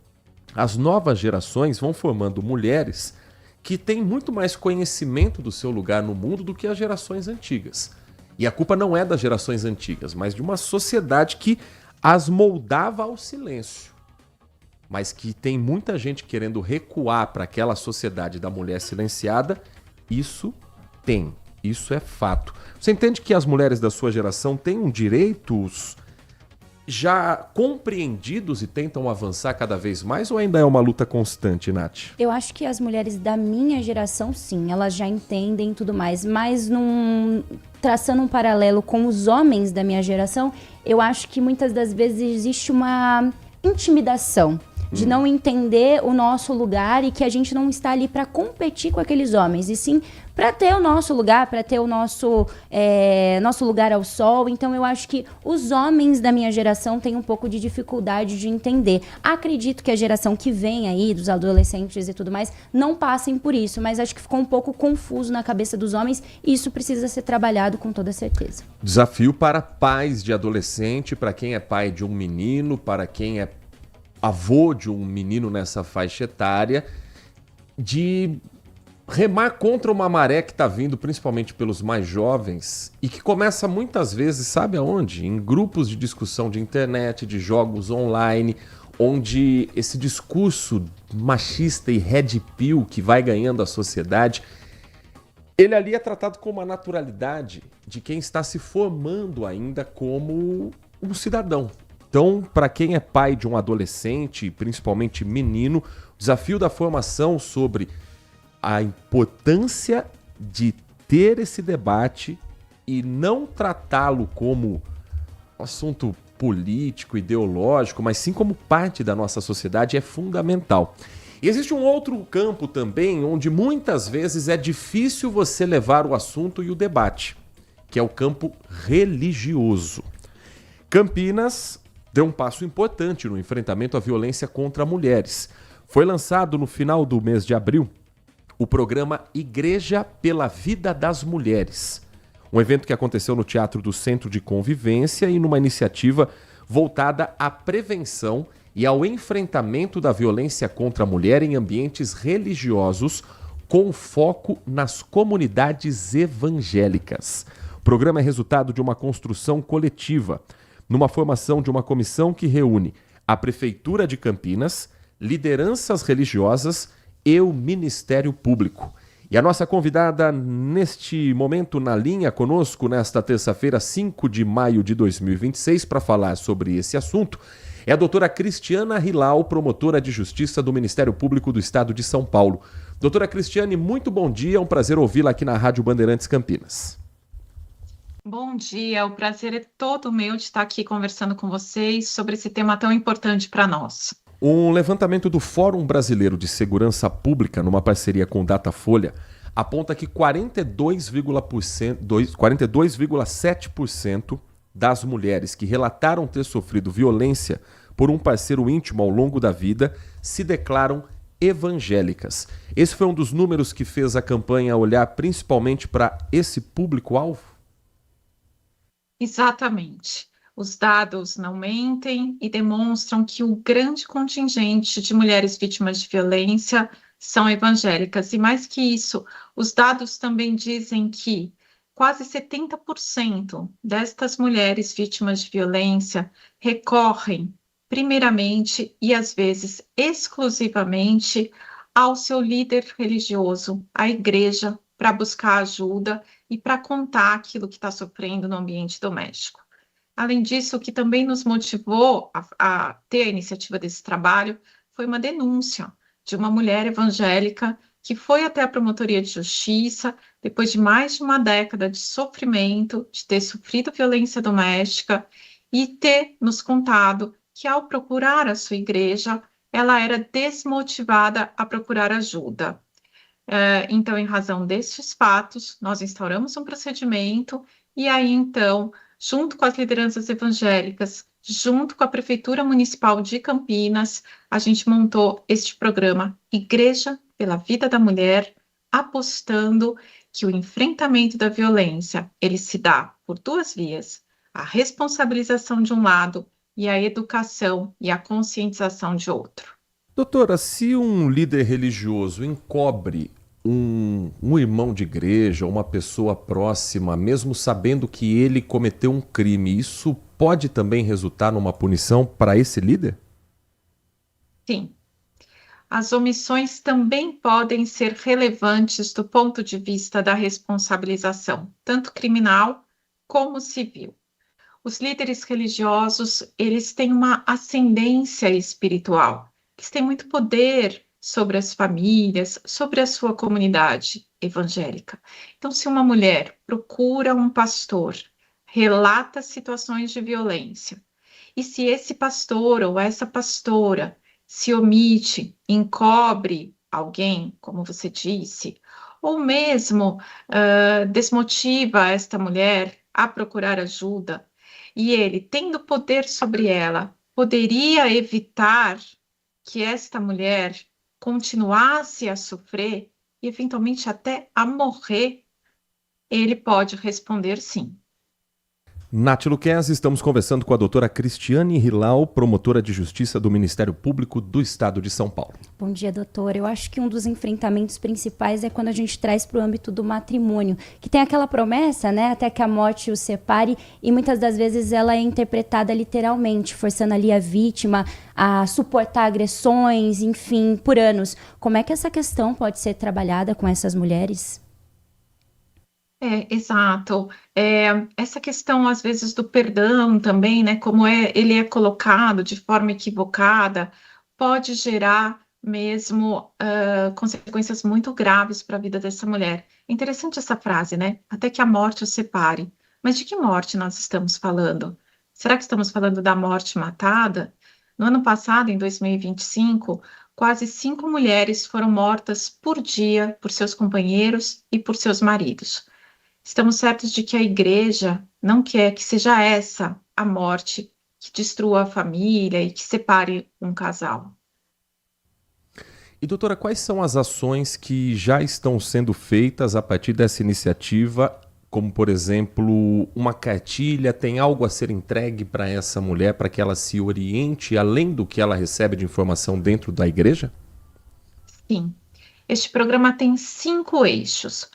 as novas gerações vão formando mulheres que têm muito mais conhecimento do seu lugar no mundo do que as gerações antigas. E a culpa não é das gerações antigas, mas de uma sociedade que as moldava ao silêncio. Mas que tem muita gente querendo recuar para aquela sociedade da mulher silenciada, isso é fato. Você entende que as mulheres da sua geração têm direitos já compreendidos e tentam avançar cada vez mais, ou ainda é uma luta constante, Nath? Eu acho que as mulheres da minha geração, sim, elas já entendem tudo mais, mas traçando um paralelo com os homens da minha geração, eu acho que muitas das vezes existe uma intimidação de não entender o nosso lugar e que a gente não está ali para competir com aqueles homens, e sim para ter o nosso lugar, para ter o nosso lugar ao sol. Então eu acho que os homens da minha geração têm um pouco de dificuldade de entender. Acredito que a geração que vem aí, dos adolescentes e tudo mais, não passem por isso, mas acho que ficou um pouco confuso na cabeça dos homens e isso precisa ser trabalhado com toda certeza. Desafio para pais de adolescente, para quem é pai de um menino, para quem é avô de um menino nessa faixa etária, de remar contra uma maré que está vindo principalmente pelos mais jovens e que começa muitas vezes, sabe aonde? Em grupos de discussão de internet, de jogos online, onde esse discurso machista e red pill que vai ganhando a sociedade ele ali é tratado com uma naturalidade de quem está se formando ainda como um cidadão. Então, para quem é pai de um adolescente, principalmente menino, o desafio da formação sobre a importância de ter esse debate e não tratá-lo como um assunto político, ideológico, mas sim como parte da nossa sociedade é fundamental. E existe um outro campo também onde muitas vezes é difícil você levar o assunto e o debate, que é o campo religioso. Campinas deu um passo importante no enfrentamento à violência contra mulheres. Foi lançado no final do mês de abril o programa Igreja pela Vida das Mulheres, um evento que aconteceu no Teatro do Centro de Convivência e numa iniciativa voltada à prevenção e ao enfrentamento da violência contra a mulher em ambientes religiosos, com foco nas comunidades evangélicas. O programa é resultado de uma construção coletiva, numa formação de uma comissão que reúne a Prefeitura de Campinas, lideranças religiosas e o Ministério Público. E a nossa convidada neste momento na linha conosco, nesta terça-feira, 5 de maio de 2026, para falar sobre esse assunto, é a doutora Cristiana Hilal, promotora de Justiça do Ministério Público do Estado de São Paulo. Doutora Cristiane, muito bom dia, é um prazer ouvi-la aqui na Rádio Bandeirantes Campinas. Bom dia, o prazer é todo meu de estar aqui conversando com vocês sobre esse tema tão importante para nós. Um levantamento do Fórum Brasileiro de Segurança Pública, numa parceria com Datafolha, aponta que 42,7% das mulheres que relataram ter sofrido violência por um parceiro íntimo ao longo da vida se declaram evangélicas. Esse foi um dos números que fez a campanha olhar principalmente para esse público-alvo? Exatamente. Os dados não mentem e demonstram que o grande contingente de mulheres vítimas de violência são evangélicas. E mais que isso, os dados também dizem que quase 70% destas mulheres vítimas de violência recorrem, primeiramente e às vezes exclusivamente, ao seu líder religioso, à igreja, para buscar ajuda e para contar aquilo que está sofrendo no ambiente doméstico. Além disso, o que também nos motivou a ter a iniciativa desse trabalho foi uma denúncia de uma mulher evangélica que foi até a Promotoria de Justiça, depois de mais de uma década de sofrimento, de ter sofrido violência doméstica e ter nos contado que, ao procurar a sua igreja, ela era desmotivada a procurar ajuda. Então, em razão destes fatos, nós instauramos um procedimento e aí, então, junto com as lideranças evangélicas, junto com a Prefeitura Municipal de Campinas, a gente montou este programa Igreja pela Vida da Mulher, apostando que o enfrentamento da violência, ele se dá por duas vias, a responsabilização de um lado e a educação e a conscientização de outro. Doutora, se um líder religioso encobre um irmão de igreja, uma pessoa próxima, mesmo sabendo que ele cometeu um crime, isso pode também resultar numa punição para esse líder? Sim. As omissões também podem ser relevantes do ponto de vista da responsabilização, tanto criminal como civil. Os líderes religiosos, eles têm uma ascendência espiritual, eles têm muito poder sobre as famílias, sobre a sua comunidade evangélica. Então, se uma mulher procura um pastor, relata situações de violência, e se esse pastor ou essa pastora se omite, encobre alguém, como você disse, ou mesmo desmotiva esta mulher a procurar ajuda, e ele, tendo poder sobre ela, poderia evitar que esta mulher continuasse a sofrer e eventualmente até a morrer, ele pode responder sim. Nath Luquez, estamos conversando com a doutora Cristiane Hilal, promotora de Justiça do Ministério Público do Estado de São Paulo. Bom dia, doutora. Eu acho que um dos enfrentamentos principais é quando a gente traz para o âmbito do matrimônio, que tem aquela promessa, né, até que a morte os separe, e muitas das vezes ela é interpretada literalmente, forçando ali a vítima a suportar agressões, enfim, por anos. Como é que essa questão pode ser trabalhada com essas mulheres? Exato. Essa questão, às vezes, do perdão também, né, como ele é colocado de forma equivocada, pode gerar mesmo consequências muito graves para a vida dessa mulher. Interessante essa frase, né? Até que a morte os separe. Mas de que morte nós estamos falando? Será que estamos falando da morte matada? No ano passado, em 2025, quase 5 mulheres foram mortas por dia por seus companheiros e por seus maridos. Estamos certos de que a igreja não quer que seja essa a morte que destrua a família e que separe um casal. E doutora, quais são as ações que já estão sendo feitas a partir dessa iniciativa, como por exemplo, uma cartilha, tem algo a ser entregue para essa mulher para que ela se oriente além do que ela recebe de informação dentro da igreja? Sim, este programa tem 5 eixos.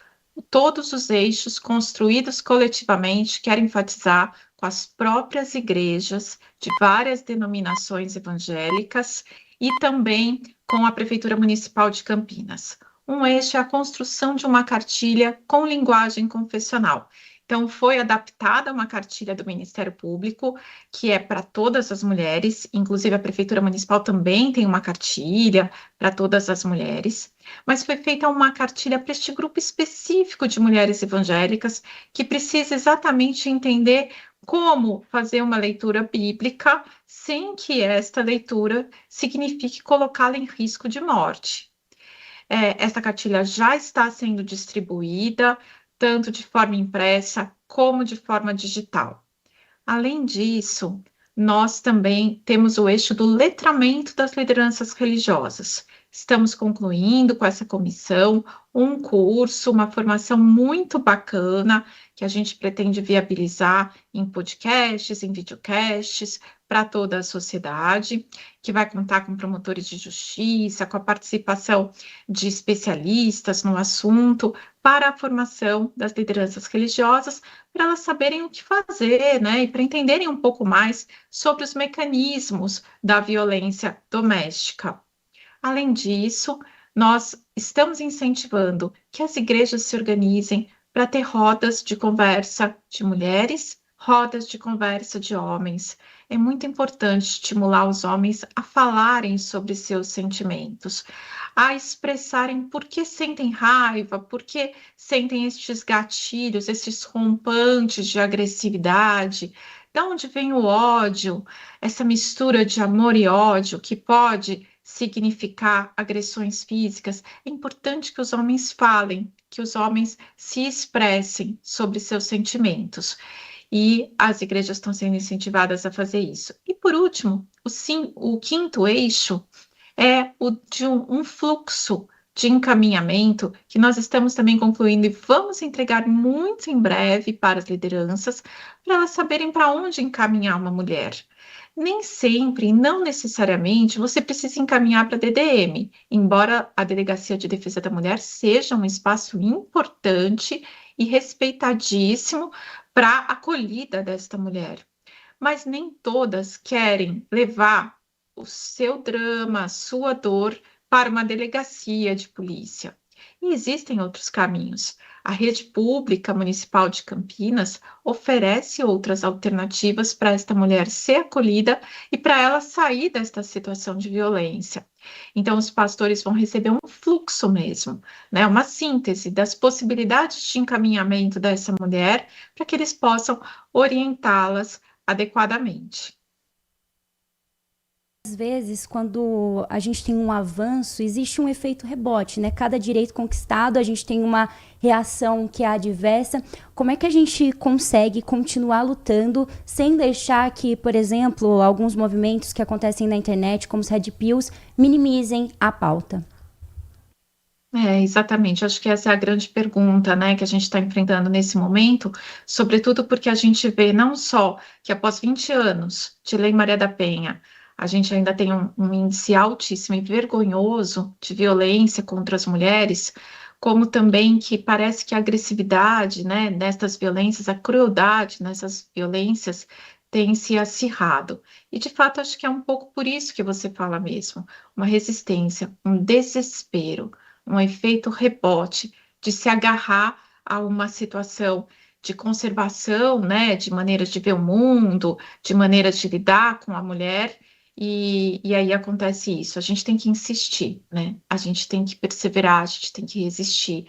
Todos os eixos construídos coletivamente querem enfatizar com as próprias igrejas de várias denominações evangélicas e também com a Prefeitura Municipal de Campinas. Um eixo é a construção de uma cartilha com linguagem confessional. Então, foi adaptada uma cartilha do Ministério Público, que é para todas as mulheres, inclusive a Prefeitura Municipal também tem uma cartilha para todas as mulheres, mas foi feita uma cartilha para este grupo específico de mulheres evangélicas, que precisa exatamente entender como fazer uma leitura bíblica sem que esta leitura signifique colocá-la em risco de morte. Esta cartilha já está sendo distribuída, tanto de forma impressa como de forma digital. Além disso, nós também temos o eixo do letramento das lideranças religiosas. Estamos concluindo com essa comissão um curso, uma formação muito bacana, que a gente pretende viabilizar em podcasts, em videocasts, para toda a sociedade, que vai contar com promotores de justiça, com a participação de especialistas no assunto, para a formação das lideranças religiosas, para elas saberem o que fazer, né, e para entenderem um pouco mais sobre os mecanismos da violência doméstica. Além disso, nós estamos incentivando que as igrejas se organizem para ter rodas de conversa de mulheres, rodas de conversa de homens. É muito importante estimular os homens a falarem sobre seus sentimentos, a expressarem por que sentem raiva, por que sentem estes gatilhos, esses rompantes de agressividade, de onde vem o ódio, essa mistura de amor e ódio que pode significar agressões físicas. É importante que os homens falem, que os homens se expressem sobre seus sentimentos. E as igrejas estão sendo incentivadas a fazer isso. E, por último, o quinto eixo é o de um fluxo de encaminhamento que nós estamos também concluindo e vamos entregar muito em breve para as lideranças, para elas saberem para onde encaminhar uma mulher. Nem sempre, não necessariamente, você precisa encaminhar para a DDM, embora a Delegacia de Defesa da Mulher seja um espaço importante e respeitadíssimo para a acolhida desta mulher. Mas nem todas querem levar o seu drama, a sua dor, para uma delegacia de polícia. E existem outros caminhos. A rede pública municipal de Campinas oferece outras alternativas para esta mulher ser acolhida e para ela sair desta situação de violência. Então, os pastores vão receber um fluxo mesmo, né? Uma síntese das possibilidades de encaminhamento dessa mulher para que eles possam orientá-las adequadamente. Às vezes, quando a gente tem um avanço, existe um efeito rebote, né? Cada direito conquistado, a gente tem uma reação que é adversa. Como é que a gente consegue continuar lutando sem deixar que, por exemplo, alguns movimentos que acontecem na internet, como os Red Pills, minimizem a pauta? Exatamente. Acho que essa é a grande pergunta, né, que a gente está enfrentando nesse momento, sobretudo porque a gente vê não só que após 20 anos de Lei Maria da Penha, a gente ainda tem um índice altíssimo e vergonhoso de violência contra as mulheres, como também que parece que a agressividade, né, nestas violências, a crueldade nessas violências tem se acirrado. E, de fato, acho que é um pouco por isso que você fala mesmo, uma resistência, um desespero, um efeito rebote de se agarrar a uma situação de conservação, né, de maneiras de ver o mundo, de maneiras de lidar com a mulher, e aí acontece isso. A gente tem que insistir, né? A gente tem que perseverar, a gente tem que resistir.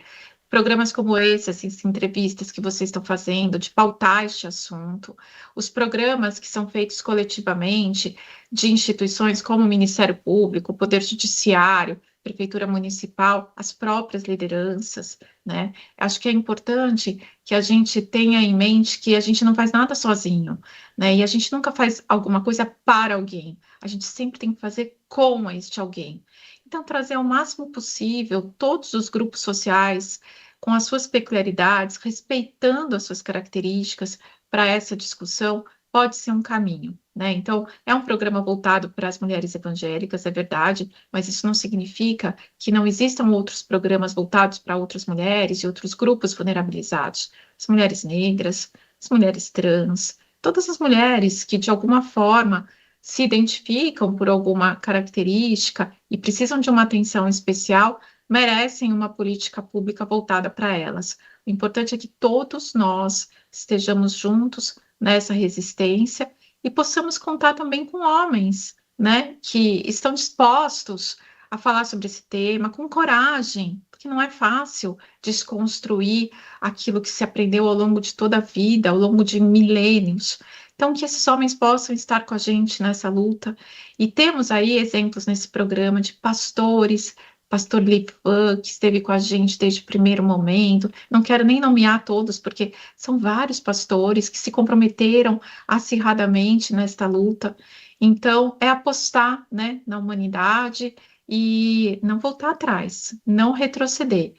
Programas como esse, essas entrevistas que vocês estão fazendo, de pautar este assunto, os programas que são feitos coletivamente de instituições como o Ministério Público, o Poder Judiciário, Prefeitura Municipal, as próprias lideranças, né? Acho que é importante que a gente tenha em mente que a gente não faz nada sozinho, né? E a gente nunca faz alguma coisa para alguém, a gente sempre tem que fazer com este alguém. Então, trazer ao máximo possível todos os grupos sociais com as suas peculiaridades, respeitando as suas características para essa discussão, pode ser um caminho, né? Então, é um programa voltado para as mulheres evangélicas, é verdade, mas isso não significa que não existam outros programas voltados para outras mulheres e outros grupos vulnerabilizados. As mulheres negras, as mulheres trans, todas as mulheres que, de alguma forma, se identificam por alguma característica e precisam de uma atenção especial, merecem uma política pública voltada para elas. O importante é que todos nós estejamos juntos nessa resistência e possamos contar também com homens, né, que estão dispostos a falar sobre esse tema com coragem, porque não é fácil desconstruir aquilo que se aprendeu ao longo de toda a vida, ao longo de milênios. Então, que esses homens possam estar com a gente nessa luta. E temos aí exemplos nesse programa de pastores, pastor Lipan, que esteve com a gente desde o primeiro momento. Não quero nem nomear todos, porque são vários pastores que se comprometeram acirradamente nesta luta. Então, é apostar, né, na humanidade e não voltar atrás, não retroceder.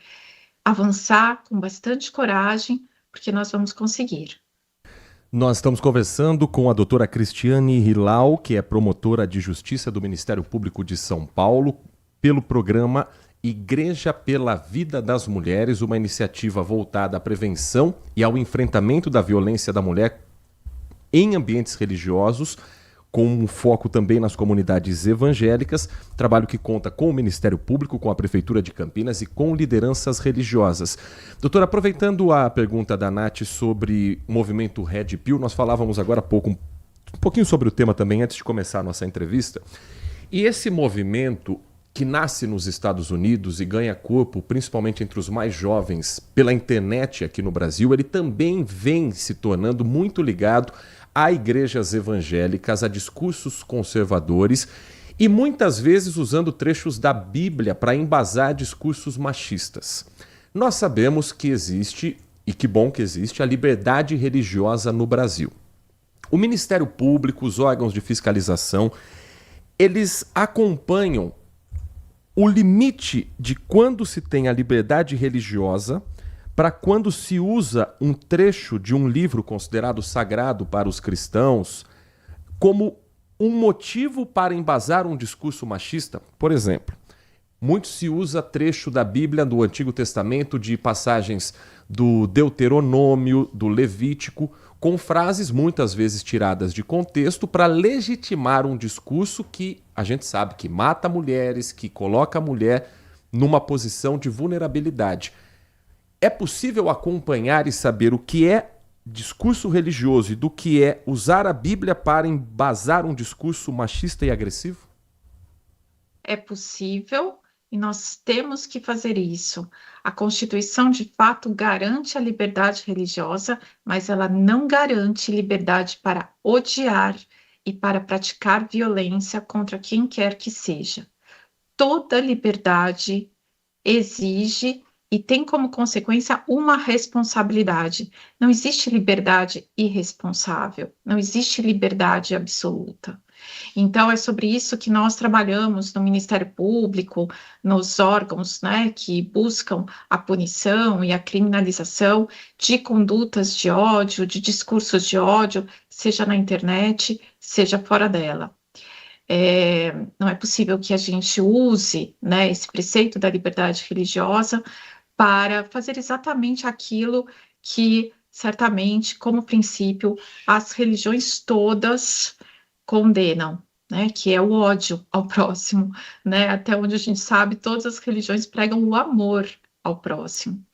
Avançar com bastante coragem, porque nós vamos conseguir. Nós estamos conversando com a doutora Cristiane Hilal, que é promotora de Justiça do Ministério Público de São Paulo, pelo programa Igreja pela Vida das Mulheres, uma iniciativa voltada à prevenção e ao enfrentamento da violência da mulher em ambientes religiosos, com um foco também nas comunidades evangélicas, trabalho que conta com o Ministério Público, com a Prefeitura de Campinas e com lideranças religiosas. Doutora, aproveitando a pergunta da Nath sobre o movimento Red Pill, nós falávamos agora há pouco, um pouquinho sobre o tema também antes de começar a nossa entrevista, e esse movimento que nasce nos Estados Unidos e ganha corpo, principalmente entre os mais jovens, pela internet aqui no Brasil, ele também vem se tornando muito ligado a igrejas evangélicas, a discursos conservadores e muitas vezes usando trechos da Bíblia para embasar discursos machistas. Nós sabemos que existe, e que bom que existe, a liberdade religiosa no Brasil. O Ministério Público, os órgãos de fiscalização, eles acompanham o limite de quando se tem a liberdade religiosa para quando se usa um trecho de um livro considerado sagrado para os cristãos como um motivo para embasar um discurso machista. Por exemplo, muito se usa trecho da Bíblia do Antigo Testamento, de passagens do Deuteronômio, do Levítico, com frases muitas vezes tiradas de contexto para legitimar um discurso que a gente sabe que mata mulheres, que coloca a mulher numa posição de vulnerabilidade. É possível acompanhar e saber o que é discurso religioso e do que é usar a Bíblia para embasar um discurso machista e agressivo? É possível e nós temos que fazer isso. A Constituição, de fato, garante a liberdade religiosa, mas ela não garante liberdade para odiar e para praticar violência contra quem quer que seja. Toda liberdade exige e tem como consequência uma responsabilidade. Não existe liberdade irresponsável, não existe liberdade absoluta. Então, é sobre isso que nós trabalhamos no Ministério Público, nos órgãos, né, que buscam a punição e a criminalização de condutas de ódio, de discursos de ódio, seja na internet, seja fora dela. Não é possível que a gente use, né, esse preceito da liberdade religiosa para fazer exatamente aquilo que, certamente, como princípio, as religiões todas condenam, né, que é o ódio ao próximo, né, até onde a gente sabe, todas as religiões pregam o amor ao próximo.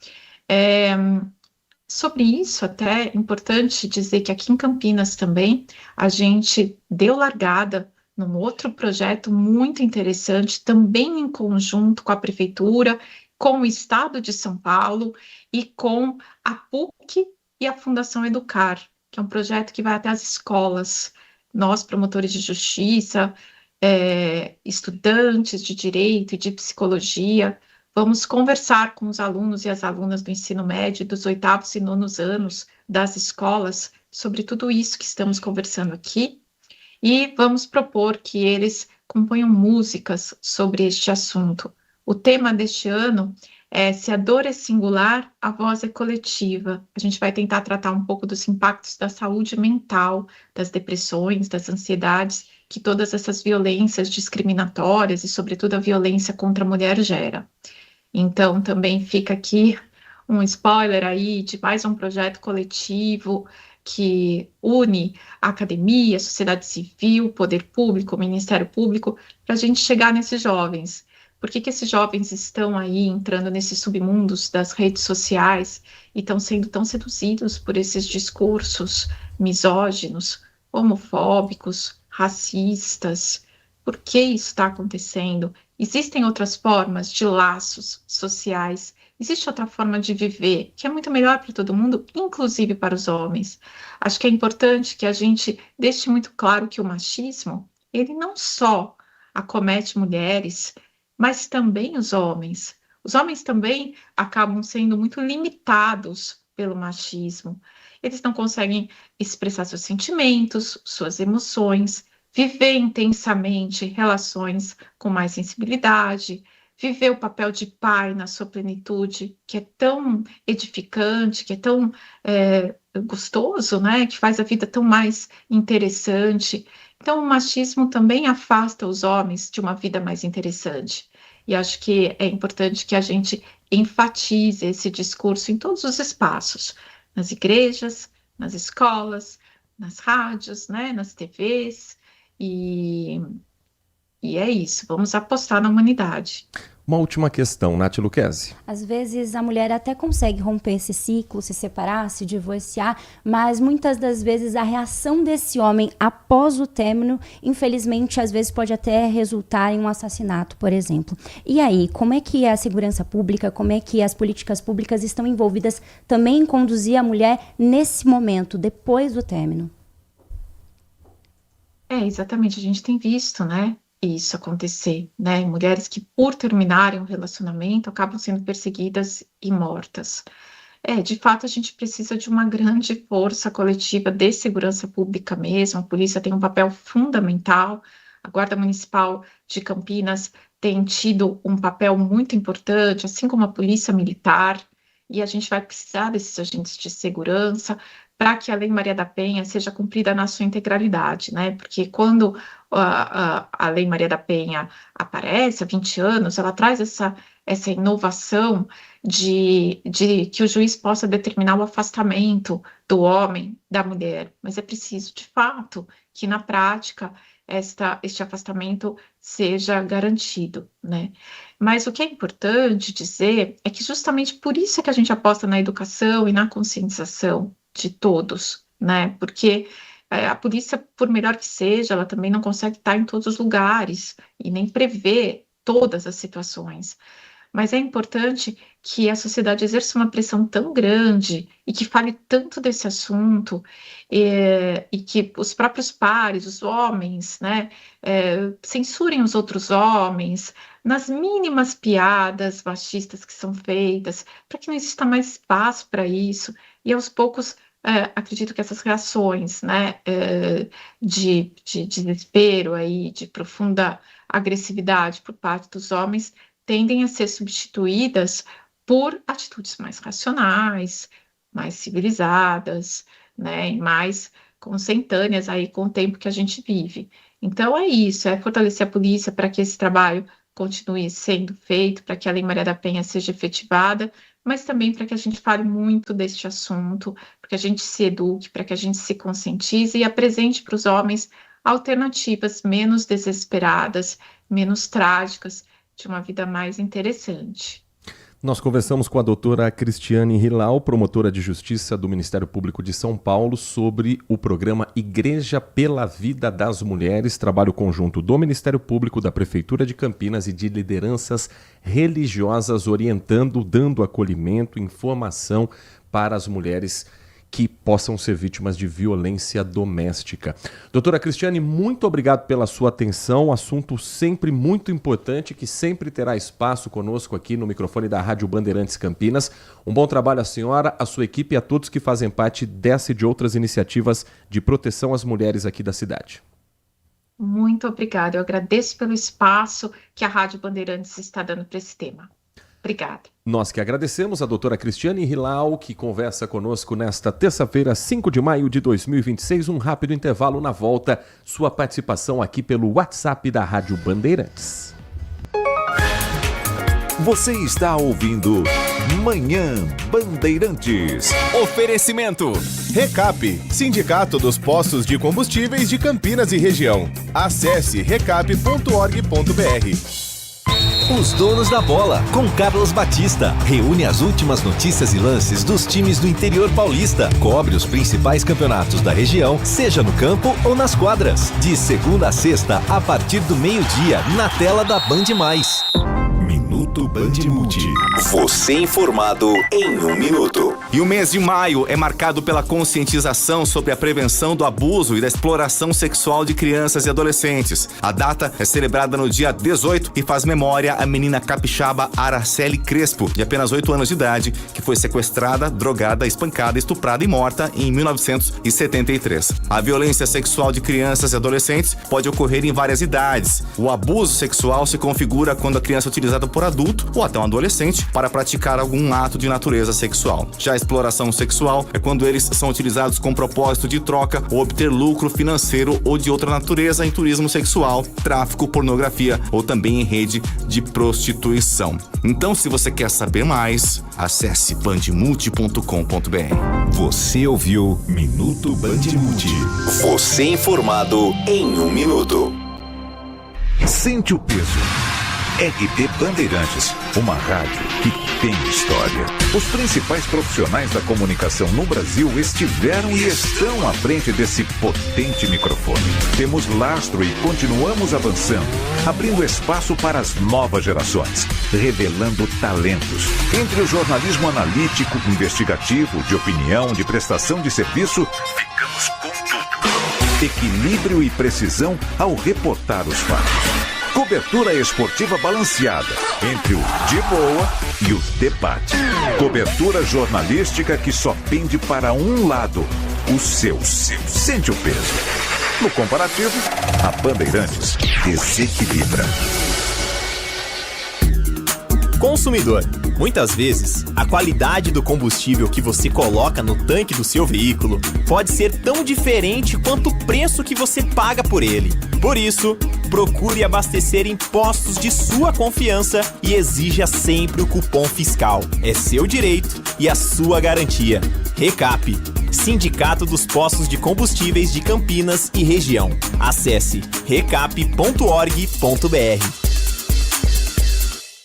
Sobre isso, até é importante dizer que aqui em Campinas também a gente deu largada num outro projeto muito interessante, também em conjunto com a Prefeitura, com o Estado de São Paulo e com a PUC e a Fundação Educar, que é um projeto que vai até as escolas. Nós, promotores de justiça, estudantes de direito e de psicologia, vamos conversar com os alunos e as alunas do ensino médio dos 8º e 9º anos das escolas sobre tudo isso que estamos conversando aqui e vamos propor que eles componham músicas sobre este assunto. O tema deste ano é Se a dor é singular, a voz é coletiva. A gente vai tentar tratar um pouco dos impactos da saúde mental, das depressões, das ansiedades que todas essas violências discriminatórias e, sobretudo, a violência contra a mulher gera. Então, também fica aqui um spoiler aí de mais um projeto coletivo que une a academia, a sociedade civil, o poder público, o Ministério Público, para a gente chegar nesses jovens. Por que esses jovens estão aí entrando nesses submundos das redes sociais e estão sendo tão seduzidos por esses discursos misóginos, homofóbicos, racistas? Por que isso está acontecendo? Existem outras formas de laços sociais, existe outra forma de viver que é muito melhor para todo mundo, inclusive para os homens. Acho que é importante que a gente deixe muito claro que o machismo, ele não só acomete mulheres, mas também os homens. Os homens também acabam sendo muito limitados pelo machismo. Eles não conseguem expressar seus sentimentos, suas emoções, viver intensamente relações com mais sensibilidade, viver o papel de pai na sua plenitude, que é tão edificante, que é tão gostoso, né? Que faz a vida tão mais interessante. Então, o machismo também afasta os homens de uma vida mais interessante. E acho que é importante que a gente enfatize esse discurso em todos os espaços, nas igrejas, nas escolas, nas rádios, né? Nas TVs. E é isso, vamos apostar na humanidade. Uma última questão, Nath Luquezzi. Às vezes a mulher até consegue romper esse ciclo, se separar, se divorciar, mas muitas das vezes a reação desse homem após o término, infelizmente, às vezes pode até resultar em um assassinato, por exemplo. E aí, como é que a segurança pública, como é que as políticas públicas estão envolvidas também em conduzir a mulher nesse momento, depois do término? Exatamente, a gente tem visto, né, isso acontecer, né, mulheres que por terminarem um relacionamento acabam sendo perseguidas e mortas. De fato, a gente precisa de uma grande força coletiva de segurança pública mesmo, a polícia tem um papel fundamental, a Guarda Municipal de Campinas tem tido um papel muito importante, assim como a Polícia Militar, e a gente vai precisar desses agentes de segurança para que a Lei Maria da Penha seja cumprida na sua integralidade, né? Porque quando a Lei Maria da Penha aparece há 20 anos, ela traz essa inovação de que o juiz possa determinar o afastamento do homem da mulher, mas é preciso, de fato, que na prática este afastamento seja garantido, né? Mas o que é importante dizer é que justamente por isso é que a gente aposta na educação e na conscientização de todos, né? Porque a polícia, por melhor que seja, ela também não consegue estar em todos os lugares e nem prever todas as situações. Mas é importante que a sociedade exerça uma pressão tão grande e que fale tanto desse assunto e que os próprios pares, os homens, né, censurem os outros homens nas mínimas piadas machistas que são feitas, para que não exista mais espaço para isso. E aos poucos, acredito que essas reações, né, de desespero, aí, de profunda agressividade por parte dos homens, tendem a ser substituídas por atitudes mais racionais, mais civilizadas, né, e mais consentâneas aí com o tempo que a gente vive. Então é isso, é fortalecer a polícia para que esse trabalho continue sendo feito, para que a Lei Maria da Penha seja efetivada, mas também para que a gente fale muito deste assunto, para que a gente se eduque, para que a gente se conscientize e apresente para os homens alternativas menos desesperadas, menos trágicas, de uma vida mais interessante. Nós conversamos com a doutora Cristiane Hilal, promotora de Justiça do Ministério Público de São Paulo, sobre o programa Igreja pela Vida das Mulheres, trabalho conjunto do Ministério Público, da Prefeitura de Campinas e de lideranças religiosas, orientando, dando acolhimento, informação para as mulheres que possam ser vítimas de violência doméstica. Doutora Cristiane, muito obrigado pela sua atenção, assunto sempre muito importante, que sempre terá espaço conosco aqui no microfone da Rádio Bandeirantes Campinas. Um bom trabalho à senhora, à sua equipe e a todos que fazem parte dessa e de outras iniciativas de proteção às mulheres aqui da cidade. Muito obrigada, eu agradeço pelo espaço que a Rádio Bandeirantes está dando para esse tema. Obrigada. Nós que agradecemos a doutora Cristiane Hilal, que conversa conosco nesta terça-feira, 5 de maio de 2026. Um rápido intervalo na volta. Sua participação aqui pelo WhatsApp da Rádio Bandeirantes. Você está ouvindo Manhã Bandeirantes. Oferecimento. Recap, Sindicato dos Postos de Combustíveis de Campinas e Região. Acesse recap.org.br. Os Donos da Bola, com Carlos Batista. Reúne as últimas notícias e lances dos times do interior paulista. Cobre os principais campeonatos da região, seja no campo ou nas quadras. De segunda a sexta, a partir do meio-dia, na tela da Band+. Minuto Band Multi. Você informado em 1 minuto. E o mês de maio é marcado pela conscientização sobre a prevenção do abuso e da exploração sexual de crianças e adolescentes. A data é celebrada no dia 18 e faz memória à menina capixaba Araceli Crespo, de apenas 8 anos de idade, que foi sequestrada, drogada, espancada, estuprada e morta em 1973. A violência sexual de crianças e adolescentes pode ocorrer em várias idades. O abuso sexual se configura quando a criança é utilizada por adulto ou até um adolescente para praticar algum ato de natureza sexual. Já a exploração sexual é quando eles são utilizados com propósito de troca ou obter lucro financeiro ou de outra natureza em turismo sexual, tráfico, pornografia ou também em rede de prostituição. Então, se você quer saber mais, acesse bandmulti.com.br. Você ouviu Minuto Band Multi. Você informado em 1 minuto. Sente o peso. RT Bandeirantes, uma rádio que tem história. Os principais profissionais da comunicação no Brasil estiveram e estão à frente desse potente microfone. Temos lastro e continuamos avançando, abrindo espaço para as novas gerações, revelando talentos. Entre o jornalismo analítico, investigativo, de opinião, de prestação de serviço, ficamos com tudo. Equilíbrio e precisão ao reportar os fatos. Cobertura esportiva balanceada entre o de boa e o debate. Cobertura jornalística que só pende para um lado, o seu. Sente o peso. No comparativo, a Bandeirantes desequilibra. Consumidor. Muitas vezes, a qualidade do combustível que você coloca no tanque do seu veículo pode ser tão diferente quanto o preço que você paga por ele. Por isso, procure abastecer em postos de sua confiança e exija sempre o cupom fiscal. É seu direito e a sua garantia. Recap, Sindicato dos Postos de Combustíveis de Campinas e Região. Acesse recap.org.br.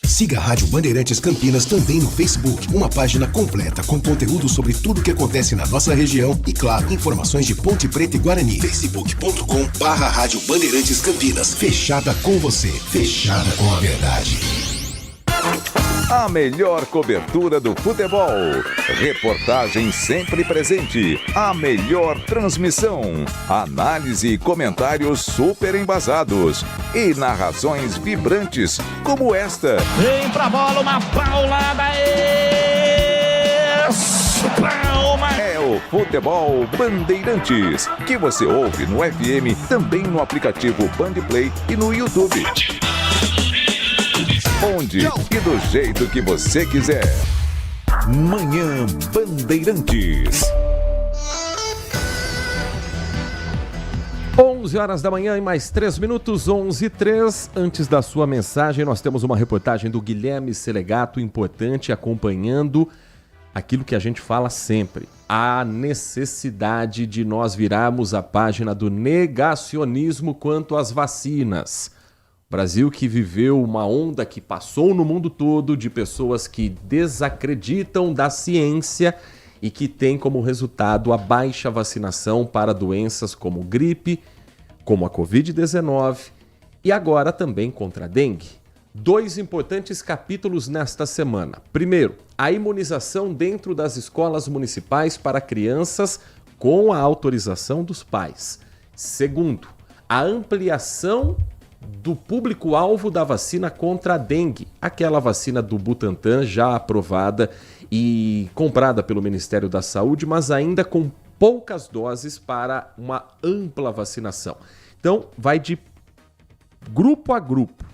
Siga a Rádio Bandeirantes Campinas também no Facebook, uma página completa com conteúdo sobre tudo que acontece na nossa região e, claro, informações de Ponte Preta e Guarani. facebook.com/Rádio Bandeirantes Campinas. Fechada com você, fechada com a verdade. A melhor cobertura do futebol. Reportagem sempre presente. A melhor transmissão. Análise e comentários super embasados. E narrações vibrantes, como esta. Vem pra bola, uma paulada. Palma. É o Futebol Bandeirantes, que você ouve no FM, também no aplicativo Bandplay e no YouTube. Onde e do jeito que você quiser. Manhã Bandeirantes. 11 horas da manhã e mais 3 minutos, 11h03. Antes da sua mensagem, nós temos uma reportagem do Guilherme Selegato, importante, acompanhando aquilo que a gente fala sempre. A necessidade de nós virarmos a página do negacionismo quanto às vacinas. Brasil que viveu uma onda que passou no mundo todo de pessoas que desacreditam da ciência e que tem como resultado a baixa vacinação para doenças como gripe, como a Covid-19 e agora também contra a dengue. 2 importantes capítulos nesta semana. Primeiro, a imunização dentro das escolas municipais para crianças com a autorização dos pais. Segundo, a ampliação do público-alvo da vacina contra a dengue, aquela vacina do Butantan já aprovada e comprada pelo Ministério da Saúde, mas ainda com poucas doses para uma ampla vacinação. Então, vai de grupo a grupo,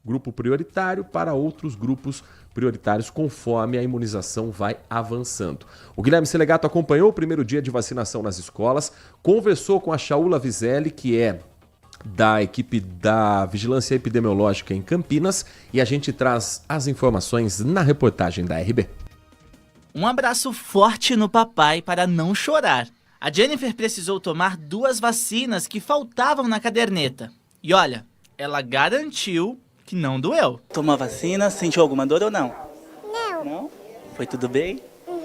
grupo prioritário para outros grupos prioritários conforme a imunização vai avançando. O Guilherme Selegato acompanhou o primeiro dia de vacinação nas escolas, conversou com a Shaula Vizelli, que é da equipe da Vigilância Epidemiológica em Campinas, e a gente traz as informações na reportagem da RB. Um abraço forte no papai para não chorar. A Jennifer precisou tomar 2 vacinas que faltavam na caderneta. E olha, ela garantiu que não doeu. Tomou a vacina, sentiu alguma dor ou não? Não. Não? Foi tudo bem?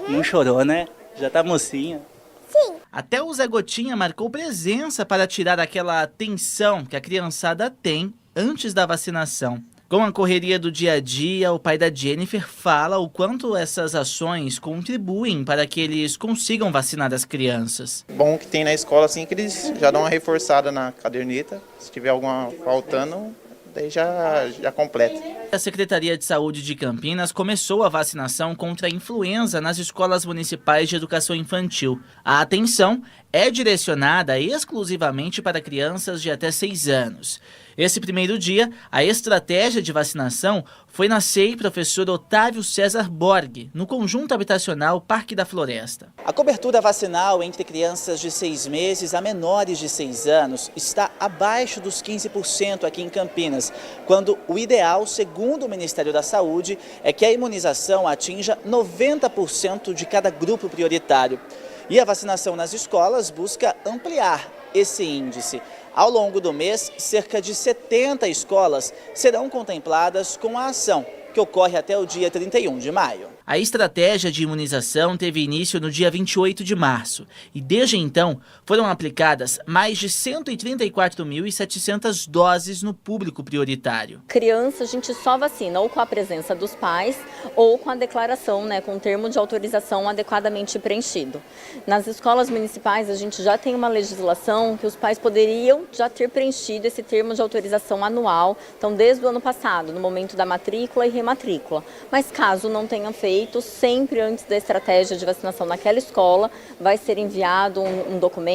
Não chorou, né? Já tá mocinha. Sim. Até o Zé Gotinha marcou presença para tirar aquela tensão que a criançada tem antes da vacinação. Com a correria do dia a dia, o pai da Jennifer fala o quanto essas ações contribuem para que eles consigam vacinar as crianças. Bom que tem na escola assim que eles já dão uma reforçada na caderneta, se tiver alguma faltando, daí já completa. A Secretaria de Saúde de Campinas começou a vacinação contra a influenza nas escolas municipais de educação infantil. A atenção é direcionada exclusivamente para crianças de até 6 anos. Esse primeiro dia, a estratégia de vacinação foi na CEI Professor Otávio César Borg, no conjunto habitacional Parque da Floresta. A cobertura vacinal entre crianças de 6 meses a menores de 6 anos está abaixo dos 15% aqui em Campinas, quando o ideal, segundo o Ministério da Saúde, é que a imunização atinja 90% de cada grupo prioritário. E a vacinação nas escolas busca ampliar esse índice. Ao longo do mês, cerca de 70 escolas serão contempladas com a ação, que ocorre até o dia 31 de maio. A estratégia de imunização teve início no dia 28 de março e desde então foram aplicadas mais de 134.700 doses no público prioritário. Criança a gente só vacina ou com a presença dos pais ou com a declaração, com o termo de autorização adequadamente preenchido. Nas escolas municipais a gente já tem uma legislação que os pais poderiam já ter preenchido esse termo de autorização anual, então desde o ano passado, no momento da matrícula e rematrícula. Mas caso não tenham feito, sempre antes da estratégia de vacinação naquela escola, vai ser enviado um documento,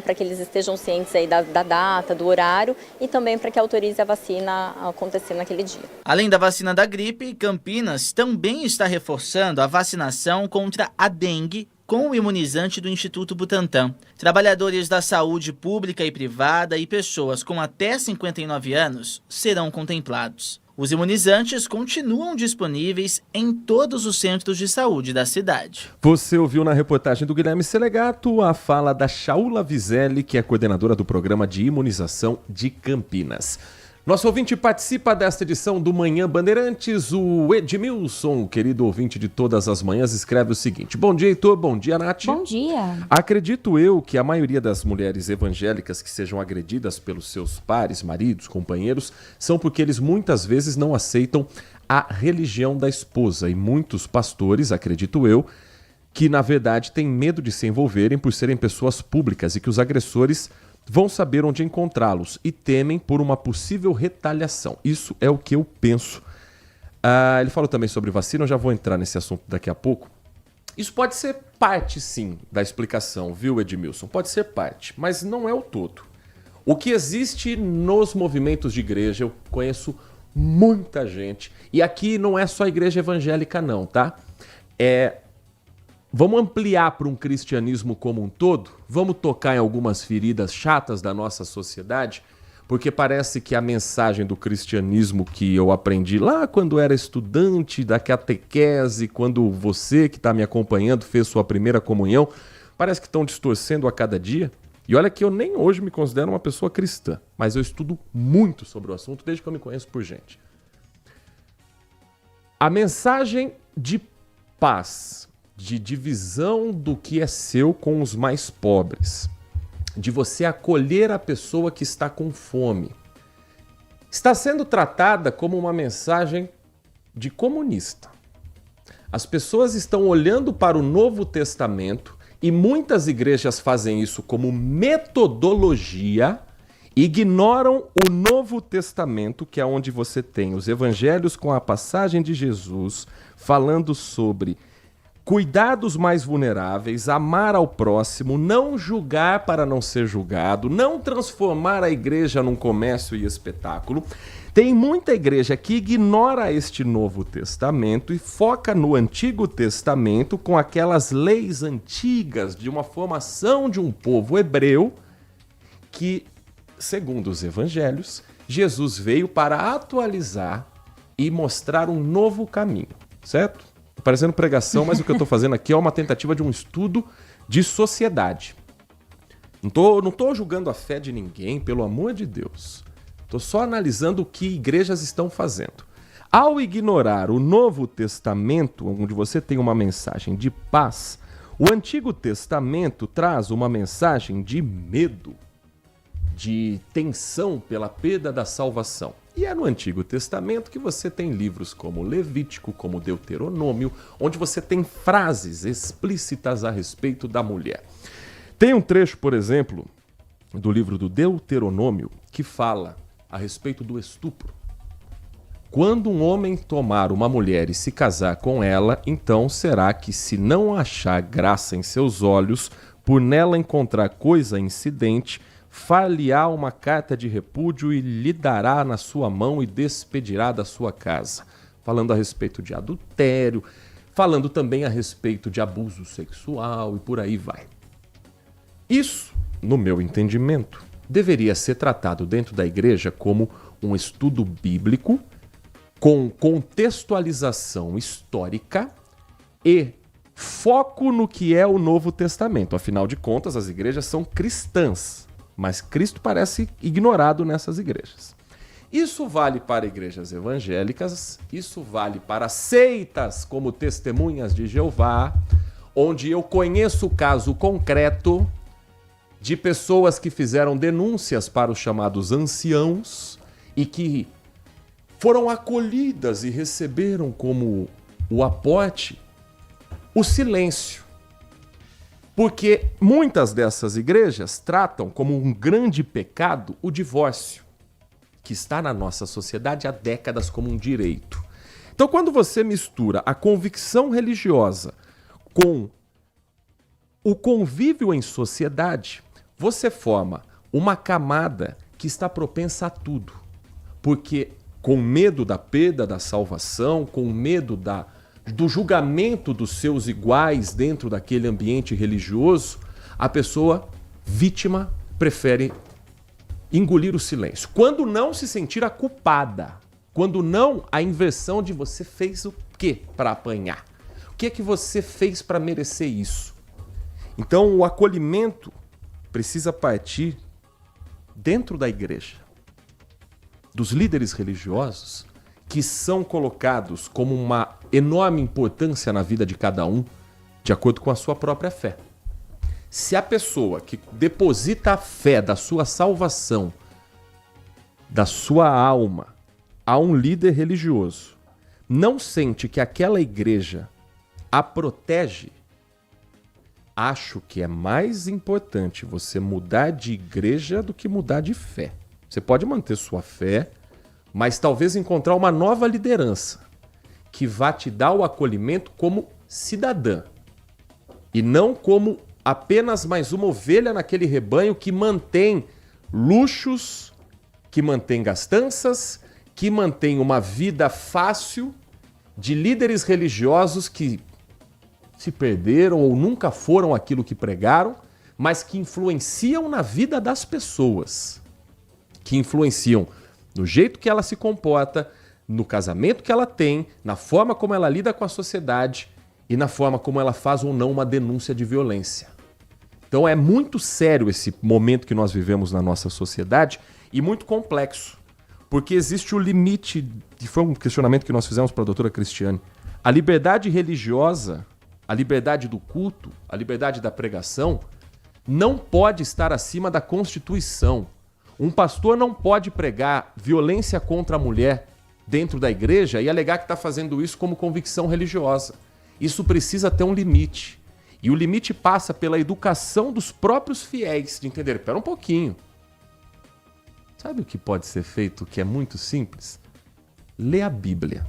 para que eles estejam cientes aí da data, do horário e também para que autorize a vacina a acontecer naquele dia. Além da vacina da gripe, Campinas também está reforçando a vacinação contra a dengue com o imunizante do Instituto Butantan. Trabalhadores da saúde pública e privada e pessoas com até 59 anos serão contemplados. Os imunizantes continuam disponíveis em todos os centros de saúde da cidade. Você ouviu na reportagem do Guilherme Selegato a fala da Shaula Vizelli, que é coordenadora do programa de imunização de Campinas. Nosso ouvinte participa desta edição do Manhã Bandeirantes, o Edmilson, querido ouvinte de todas as manhãs, escreve o seguinte: bom dia, Heitor, bom dia, Nath. Bom dia. Acredito eu que a maioria das mulheres evangélicas que sejam agredidas pelos seus pares, maridos, companheiros, são porque eles muitas vezes não aceitam a religião da esposa e muitos pastores, acredito eu, que na verdade têm medo de se envolverem por serem pessoas públicas e que os agressores vão saber onde encontrá-los e temem por uma possível retaliação. Isso é o que eu penso. Ele falou também sobre vacina, eu já vou entrar nesse assunto daqui a pouco. Isso pode ser parte, sim, da explicação, viu, Edmilson? Pode ser parte, mas não é o todo. O que existe nos movimentos de igreja, eu conheço muita gente, e aqui não é só a igreja evangélica não, tá? Vamos ampliar para um cristianismo como um todo? Vamos tocar em algumas feridas chatas da nossa sociedade? Porque parece que a mensagem do cristianismo que eu aprendi lá quando era estudante da catequese, quando você que está me acompanhando fez sua primeira comunhão, parece que estão distorcendo a cada dia. E olha que eu nem hoje me considero uma pessoa cristã, mas eu estudo muito sobre o assunto desde que eu me conheço por gente. A mensagem de paz, de divisão do que é seu com os mais pobres, de você acolher a pessoa que está com fome, está sendo tratada como uma mensagem de comunista. As pessoas estão olhando para o Novo Testamento e muitas igrejas fazem isso como metodologia, ignoram o Novo Testamento, que é onde você tem os evangelhos com a passagem de Jesus, falando sobre cuidar dos mais vulneráveis, amar ao próximo, não julgar para não ser julgado, não transformar a igreja num comércio e espetáculo. Tem muita igreja que ignora este Novo Testamento e foca no Antigo Testamento com aquelas leis antigas de uma formação de um povo hebreu que, segundo os evangelhos, Jesus veio para atualizar e mostrar um novo caminho, certo? Tô parecendo pregação, mas o que eu estou fazendo aqui é uma tentativa de um estudo de sociedade. Não tô julgando a fé de ninguém, pelo amor de Deus. Estou só analisando o que igrejas estão fazendo. Ao ignorar o Novo Testamento, onde você tem uma mensagem de paz, o Antigo Testamento traz uma mensagem de medo, de tensão pela perda da salvação. E é no Antigo Testamento que você tem livros como Levítico, como Deuteronômio, onde você tem frases explícitas a respeito da mulher. Tem um trecho, por exemplo, do livro do Deuteronômio, que fala a respeito do estupro. Quando um homem tomar uma mulher e se casar com ela, então será que, se não achar graça em seus olhos, por nela encontrar coisa incidente, far-lhe-á uma carta de repúdio e lhe dará na sua mão e despedirá da sua casa. Falando a respeito de adultério, falando também a respeito de abuso sexual e por aí vai. Isso, no meu entendimento, deveria ser tratado dentro da igreja como um estudo bíblico com contextualização histórica e foco no que é o Novo Testamento. Afinal de contas, as igrejas são cristãs, mas Cristo parece ignorado nessas igrejas. Isso vale para igrejas evangélicas, isso vale para seitas como Testemunhas de Jeová, onde eu conheço o caso concreto de pessoas que fizeram denúncias para os chamados anciãos e que foram acolhidas e receberam como o aporte o silêncio. Porque muitas dessas igrejas tratam como um grande pecado o divórcio, que está na nossa sociedade há décadas como um direito. Então, quando você mistura a convicção religiosa com o convívio em sociedade, você forma uma camada que está propensa a tudo. Porque com medo da perda da salvação, com medo do julgamento dos seus iguais dentro daquele ambiente religioso, a pessoa vítima prefere engolir o silêncio. Quando não se sentir a culpada, quando não a inversão de você fez o quê para apanhar? O que é que você fez para merecer isso? Então o acolhimento precisa partir dentro da igreja, dos líderes religiosos, que são colocados como uma enorme importância na vida de cada um, de acordo com a sua própria fé. Se a pessoa que deposita a fé da sua salvação, da sua alma, a um líder religioso, não sente que aquela igreja a protege, acho que é mais importante você mudar de igreja do que mudar de fé. Você pode manter sua fé, mas talvez encontrar uma nova liderança que vá te dar o acolhimento como cidadã e não como apenas mais uma ovelha naquele rebanho que mantém luxos, que mantém gastanças, que mantém uma vida fácil de líderes religiosos que se perderam ou nunca foram aquilo que pregaram, mas que influenciam na vida das pessoas, que influenciam no jeito que ela se comporta, no casamento que ela tem, na forma como ela lida com a sociedade e na forma como ela faz ou não uma denúncia de violência. Então é muito sério esse momento que nós vivemos na nossa sociedade e muito complexo, porque existe o limite, e foi um questionamento que nós fizemos para a doutora Cristiane, a liberdade religiosa, a liberdade do culto, a liberdade da pregação não pode estar acima da Constituição. Um pastor não pode pregar violência contra a mulher dentro da igreja e alegar que está fazendo isso como convicção religiosa. Isso precisa ter um limite. E o limite passa pela educação dos próprios fiéis, de entender, espera um pouquinho. Sabe o que pode ser feito, que é muito simples? Lê a Bíblia.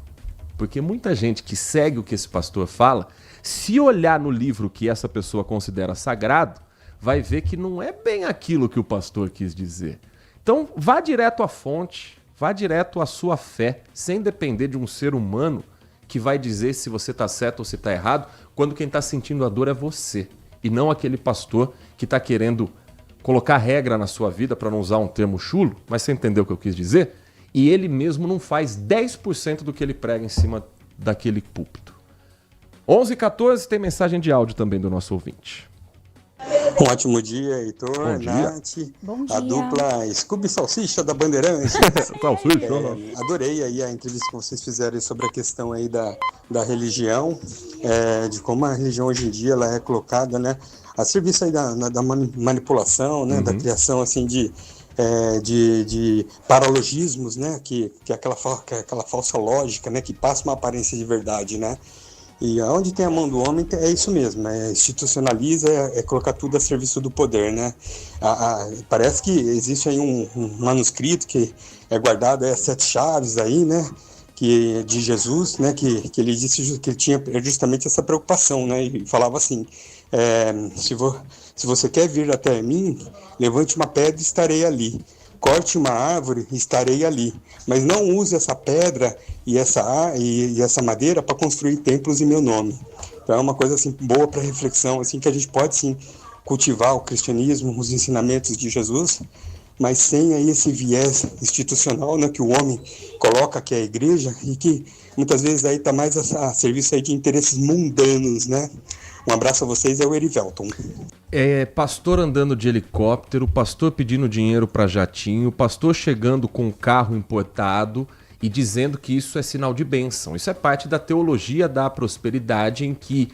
Porque muita gente que segue o que esse pastor fala, se olhar no livro que essa pessoa considera sagrado, vai ver que não é bem aquilo que o pastor quis dizer. Então, vá direto à fonte, vá direto à sua fé, sem depender de um ser humano que vai dizer se você está certo ou se está errado, quando quem está sentindo a dor é você, e não aquele pastor que está querendo colocar regra na sua vida, para não usar um termo chulo, mas você entendeu o que eu quis dizer? E ele mesmo não faz 10% do que ele prega em cima daquele púlpito. 11h14 tem mensagem de áudio também do nosso ouvinte. Um ótimo dia, Heitor, Bom dia. Nath, Bom dia. a dupla Scooby Salsicha da Bandeirantes. Adorei aí a entrevista que vocês fizeram sobre a questão aí da religião, de como a religião hoje em dia ela é colocada, né, a serviço aí da manipulação, né, da criação assim de paralogismos, né, que é aquela falsa lógica, né, que passa uma aparência de verdade, né. E onde tem a mão do homem é isso mesmo, institucionaliza, colocar tudo a serviço do poder, né? Parece que existe aí um manuscrito que é guardado, as 7 chaves aí, né? Que, de Jesus, né? Que ele disse que ele tinha justamente essa preocupação, né? E falava assim, se você quer vir até mim, levante uma pedra e estarei ali. Corte uma árvore e estarei ali. Mas não use essa pedra e essa madeira para construir templos em meu nome. Então é uma coisa assim boa para reflexão, assim, que a gente pode sim cultivar o cristianismo, os ensinamentos de Jesus, mas sem aí esse viés institucional, né, que o homem coloca, que é a igreja, e que muitas vezes aí está mais a serviço aí de interesses mundanos, né? Um abraço a vocês, é o Erivelton. Pastor andando de helicóptero, pastor pedindo dinheiro para jatinho, pastor chegando com um carro importado e dizendo que isso é sinal de bênção. Isso é parte da teologia da prosperidade, em que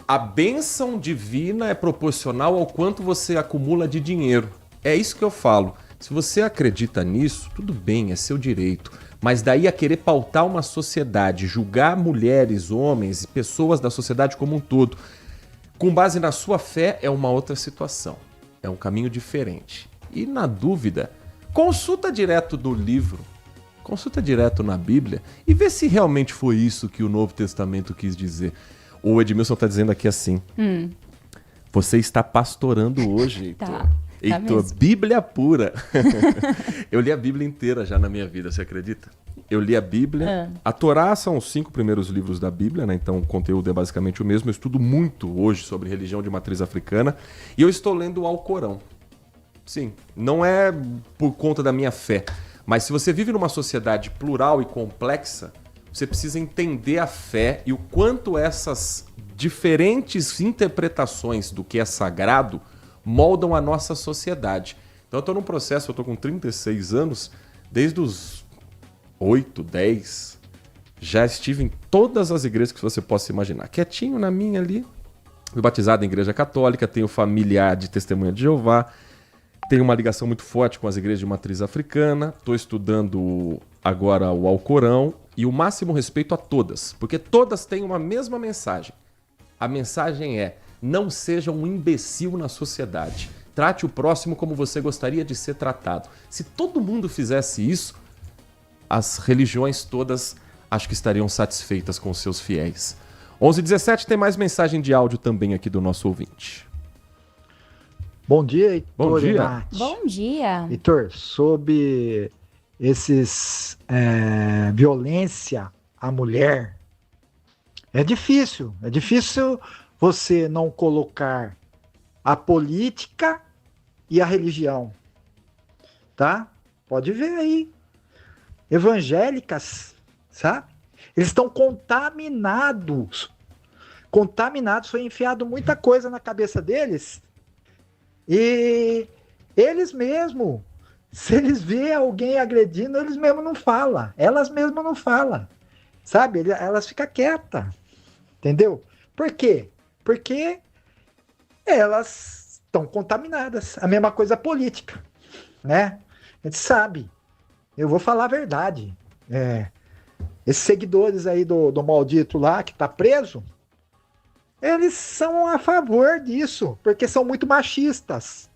a bênção divina é proporcional ao quanto você acumula de dinheiro. É isso que eu falo. Se você acredita nisso, tudo bem, é seu direito. Mas daí a querer pautar uma sociedade, julgar mulheres, homens e pessoas da sociedade como um todo, com base na sua fé, é uma outra situação. É um caminho diferente. E na dúvida, consulta direto do livro, consulta direto na Bíblia e vê se realmente foi isso que o Novo Testamento quis dizer. O Edmilson está dizendo aqui assim, você está pastorando hoje, Heitor. Tá Heitor, mesmo. Bíblia pura. Eu li a Bíblia inteira já na minha vida, você acredita? Eu li a Bíblia. A Torá são os 5 primeiros livros da Bíblia, né? Então o conteúdo é basicamente o mesmo. Eu estudo muito hoje sobre religião de matriz africana e eu estou lendo o Alcorão. Sim, não é por conta da minha fé, mas se você vive numa sociedade plural e complexa, você precisa entender a fé e o quanto essas diferentes interpretações do que é sagrado moldam a nossa sociedade. Então eu estou num processo, eu estou com 36 anos, desde os 8, 10, já estive em todas as igrejas que você possa imaginar. Quietinho na minha ali, fui batizado em igreja católica, tenho familiar de Testemunha de Jeová, tenho uma ligação muito forte com as igrejas de matriz africana, estou estudando agora o Alcorão e o máximo respeito a todas, porque todas têm uma mesma mensagem. A mensagem é: não seja um imbecil na sociedade. Trate o próximo como você gostaria de ser tratado. Se todo mundo fizesse isso, as religiões todas acho que estariam satisfeitas com seus fiéis. 11h17 tem mais mensagem de áudio também aqui do nosso ouvinte. Bom dia, Heitor. Bom dia. Nath. Bom dia. Heitor, sobre esses violência à mulher, é difícil você não colocar a política e a religião, tá? Pode ver aí, evangélicas, sabe? Eles estão contaminados, foi enfiado muita coisa na cabeça deles E eles mesmos, se eles veem alguém agredindo, eles mesmos não falam. Elas mesmas não falam. Sabe? Elas ficam quietas. Entendeu? Por quê? Porque elas estão contaminadas. A mesma coisa política, né? A gente sabe. Eu vou falar a verdade. Esses seguidores aí do maldito lá, que tá preso, eles são a favor disso, porque são muito machistas.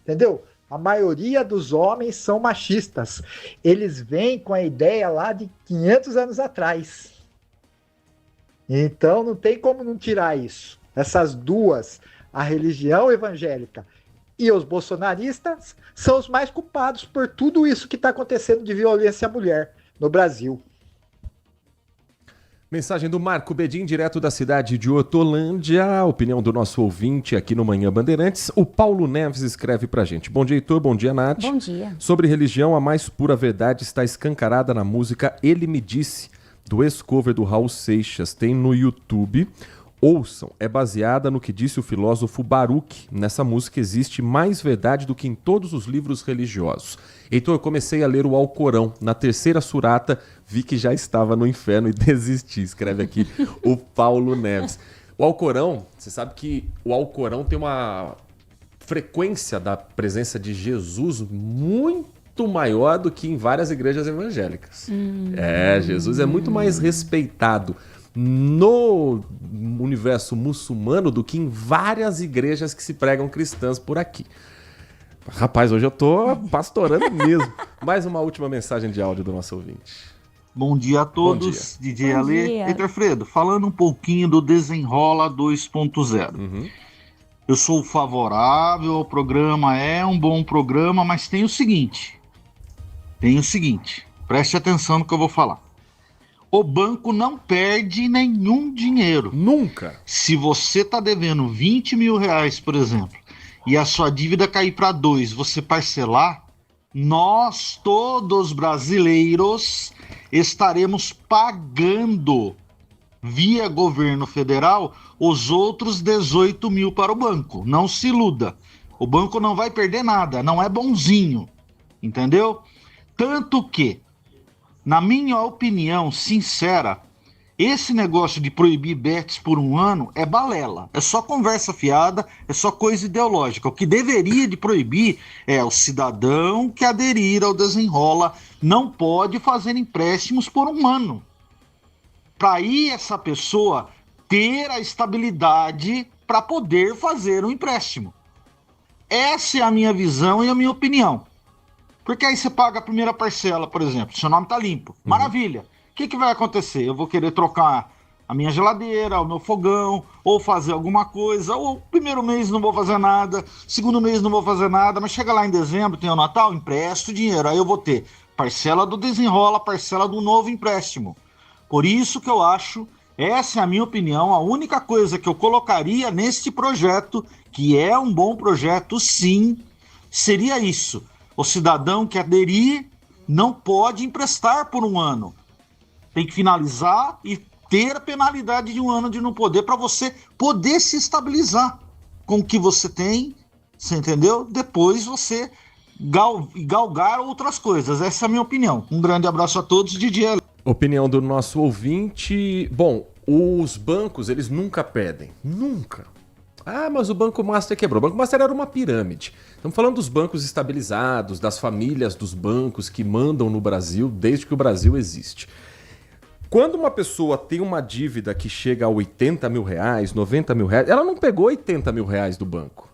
Entendeu? A maioria dos homens são machistas. Eles vêm com a ideia lá de 500 anos atrás. Então não tem como não tirar isso. Essas duas, a religião evangélica e os bolsonaristas, são os mais culpados por tudo isso que está acontecendo de violência à mulher no Brasil. Mensagem do Marco Bedin, direto da cidade de Hortolândia. A opinião do nosso ouvinte aqui no Manhã Bandeirantes. O Paulo Neves escreve pra gente. Bom dia, Heitor. Bom dia, Nath. Bom dia. Sobre religião, a mais pura verdade está escancarada na música Ele Me Disse, do ex-cover do Raul Seixas. Tem no YouTube. Ouçam, é baseada no que disse o filósofo Baruch. Nessa música existe mais verdade do que em todos os livros religiosos. Heitor, eu comecei a ler o Alcorão. Na terceira surata, vi que já estava no inferno e desisti. Escreve aqui o Paulo Neves. O Alcorão, você sabe que o Alcorão tem uma frequência da presença de Jesus muito maior do que em várias igrejas evangélicas. Jesus é muito mais respeitado no universo muçulmano do que em várias igrejas que se pregam cristãs por aqui. Rapaz, hoje eu tô pastorando mesmo. Mais uma última mensagem de áudio do nosso ouvinte. Bom dia a todos, DJ Ale. Heitor Fredo, falando um pouquinho do Desenrola 2.0. Eu sou favorável ao programa, é um bom programa, mas tem o seguinte, preste atenção no que eu vou falar. O banco não perde nenhum dinheiro. Nunca. Se você está devendo 20 mil reais, por exemplo, e a sua dívida cair para 2, você parcelar, nós, todos brasileiros, estaremos pagando via governo federal os outros 18 mil para o banco. Não se iluda. O banco não vai perder nada, não é bonzinho. Entendeu? Tanto que, na minha opinião sincera, esse negócio de proibir bets por 1 ano é balela, é só conversa fiada, é só coisa ideológica. O que deveria de proibir é o cidadão que aderir ao Desenrola não pode fazer empréstimos por 1 ano. Para aí essa pessoa ter a estabilidade para poder fazer um empréstimo. Essa é a minha visão e a minha opinião. Porque aí você paga a primeira parcela, por exemplo, seu nome tá limpo. Maravilha. O que vai acontecer? Eu vou querer trocar a minha geladeira, o meu fogão, ou fazer alguma coisa, ou primeiro mês não vou fazer nada, segundo mês não vou fazer nada, mas chega lá em dezembro, tem o Natal, empresto dinheiro, aí eu vou ter parcela do Desenrola, parcela do novo empréstimo. Por isso que eu acho, essa é a minha opinião, a única coisa que eu colocaria neste projeto, que é um bom projeto sim, seria isso. O cidadão que aderir não pode emprestar por 1 ano. Tem que finalizar e ter a penalidade de 1 ano de não poder para você poder se estabilizar com o que você tem, você entendeu? Depois você galgar outras coisas. Essa é a minha opinião. Um grande abraço a todos, DJ. Opinião do nosso ouvinte. Bom, os bancos, eles nunca pedem. Nunca. Ah, mas o Banco Master quebrou. O Banco Master era uma pirâmide. Estamos falando dos bancos estabilizados, das famílias dos bancos que mandam no Brasil desde que o Brasil existe. Quando uma pessoa tem uma dívida que chega a 80 mil reais, 90 mil reais, ela não pegou 80 mil reais do banco.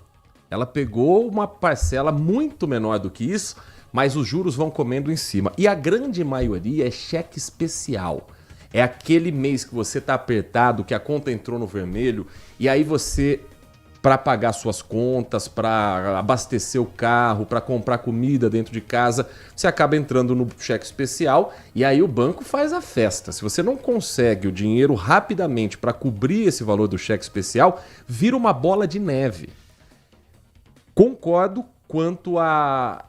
Ela pegou uma parcela muito menor do que isso, mas os juros vão comendo em cima. E a grande maioria é cheque especial. É aquele mês que você está apertado, que a conta entrou no vermelho, e aí você, para pagar suas contas, para abastecer o carro, para comprar comida dentro de casa, você acaba entrando no cheque especial e aí o banco faz a festa. Se você não consegue o dinheiro rapidamente para cobrir esse valor do cheque especial, vira uma bola de neve. Concordo quanto à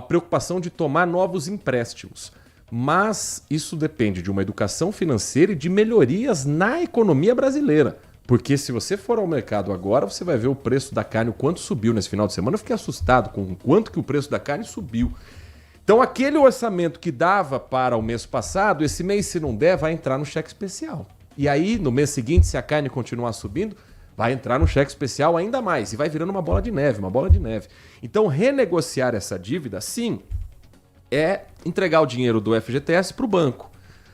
preocupação de tomar novos empréstimos, mas isso depende de uma educação financeira e de melhorias na economia brasileira. Porque se você for ao mercado agora, você vai ver o preço da carne, o quanto subiu nesse final de semana. Eu fiquei assustado com o quanto que o preço da carne subiu. Então aquele orçamento que dava para o mês passado, esse mês, se não der, vai entrar no cheque especial. E aí, no mês seguinte, se a carne continuar subindo, vai entrar no cheque especial ainda mais. E vai virando uma bola de neve, uma bola de neve. Então renegociar essa dívida, sim, é entregar o dinheiro do FGTS para o banco.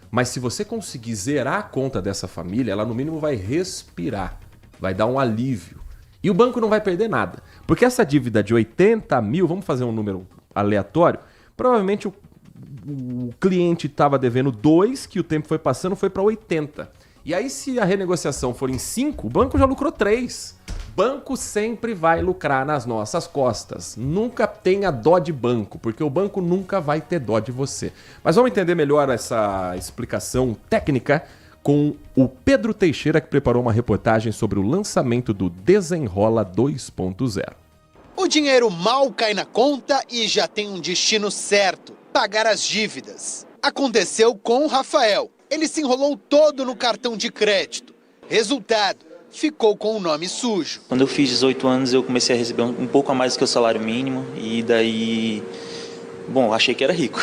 Mas se você conseguir zerar a conta dessa família, ela no mínimo vai respirar, vai dar um alívio. E o banco não vai perder nada. Porque essa dívida de 80 mil, vamos fazer um número aleatório, provavelmente o cliente estava devendo 2, que o tempo foi passando, foi para 80. E aí se a renegociação for em 5, o banco já lucrou 3. Banco sempre vai lucrar nas nossas costas. Nunca tenha dó de banco, porque o banco nunca vai ter dó de você. Mas vamos entender melhor essa explicação técnica com o Pedro Teixeira, que preparou uma reportagem sobre o lançamento do Desenrola 2.0. O dinheiro mal cai na conta e já tem um destino certo: pagar as dívidas. Aconteceu com o Rafael. Ele se enrolou todo no cartão de crédito. Resultado: ficou com o nome sujo. Quando eu fiz 18 anos, eu comecei a receber um pouco a mais do que o salário mínimo. E daí, bom, achei que era rico.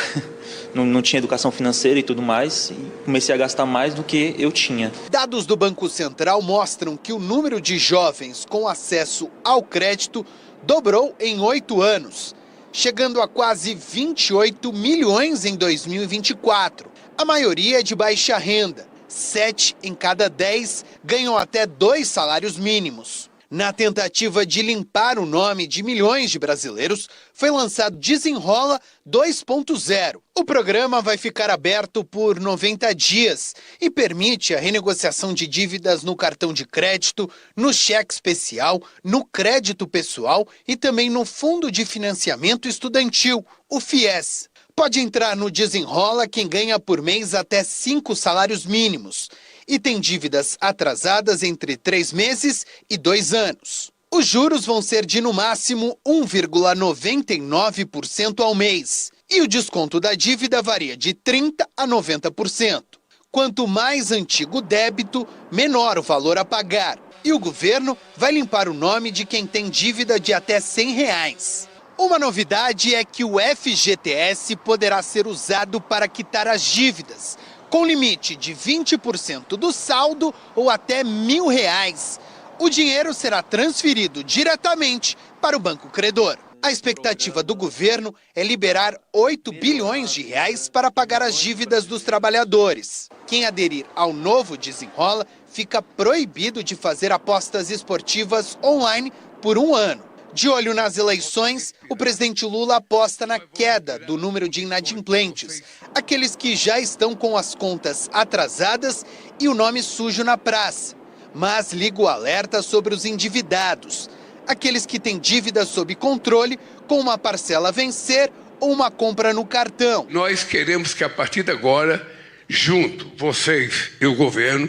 Não tinha educação financeira e tudo mais. E comecei a gastar mais do que eu tinha. Dados do Banco Central mostram que o número de jovens com acesso ao crédito dobrou em 8 anos, chegando a quase 28 milhões em 2024. A maioria é de baixa renda. 7 em cada 10 ganham até 2 salários mínimos. Na tentativa de limpar o nome de milhões de brasileiros, foi lançado Desenrola 2.0. O programa vai ficar aberto por 90 dias e permite a renegociação de dívidas no cartão de crédito, no cheque especial, no crédito pessoal e também no Fundo de Financiamento Estudantil, o FIES. Pode entrar no Desenrola quem ganha por mês até 5 salários mínimos e tem dívidas atrasadas entre 3 meses e 2 anos. Os juros vão ser de, no máximo, 1,99% ao mês e o desconto da dívida varia de 30% a 90%. Quanto mais antigo o débito, menor o valor a pagar. E o governo vai limpar o nome de quem tem dívida de até R$100. Uma novidade é que o FGTS poderá ser usado para quitar as dívidas, com limite de 20% do saldo ou até R$1.000. O dinheiro será transferido diretamente para o banco credor. A expectativa do governo é liberar 8 bilhões de reais para pagar as dívidas dos trabalhadores. Quem aderir ao novo Desenrola fica proibido de fazer apostas esportivas online por 1 ano. De olho nas eleições, o presidente Lula aposta na queda do número de inadimplentes, aqueles que já estão com as contas atrasadas e o nome sujo na praça. Mas liga o alerta sobre os endividados, aqueles que têm dívidas sob controle, com uma parcela a vencer ou uma compra no cartão. Nós queremos que a partir de agora, junto, vocês e o governo,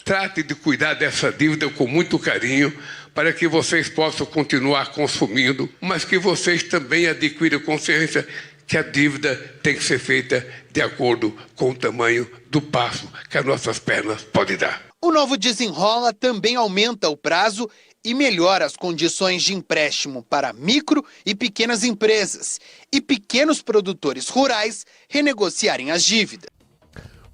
tratem de cuidar dessa dívida com muito carinho, para que vocês possam continuar consumindo, mas que vocês também adquiram consciência que a dívida tem que ser feita de acordo com o tamanho do passo que as nossas pernas podem dar. O novo Desenrola também aumenta o prazo e melhora as condições de empréstimo para micro e pequenas empresas e pequenos produtores rurais renegociarem as dívidas.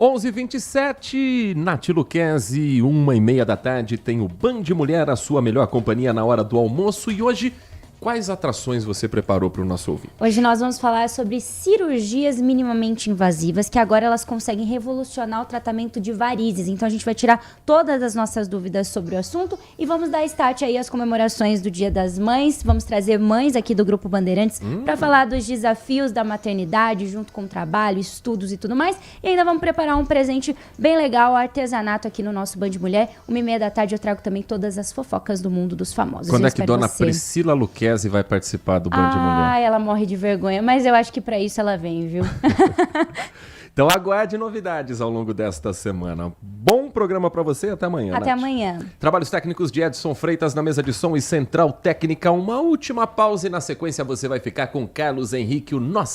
11h27, Nath Luquezzi, 1h30 da tarde, tem o Band Mulher, a sua melhor companhia na hora do almoço. E hoje, quais atrações você preparou para o nosso ouvinte? Hoje nós vamos falar sobre cirurgias minimamente invasivas, que agora elas conseguem revolucionar o tratamento de varizes. Então a gente vai tirar todas as nossas dúvidas sobre o assunto e vamos dar start aí às comemorações do Dia das Mães. Vamos trazer mães aqui do Grupo Bandeirantes para falar dos desafios da maternidade, junto com o trabalho, estudos e tudo mais. E ainda vamos preparar um presente bem legal, artesanato aqui no nosso Band Mulher. 1h30 da tarde eu trago também todas as fofocas do mundo dos famosos. Quando é que Dona Priscila Luquezzi vai participar do Band Mulher? Ah, ela morre de vergonha, mas eu acho que para isso ela vem, viu? Então aguarde novidades ao longo desta semana. Bom programa para você, até amanhã. Até amanhã. Trabalhos técnicos de Edson Freitas na mesa de som e Central Técnica. Uma última pausa e na sequência você vai ficar com Carlos Henrique, o nosso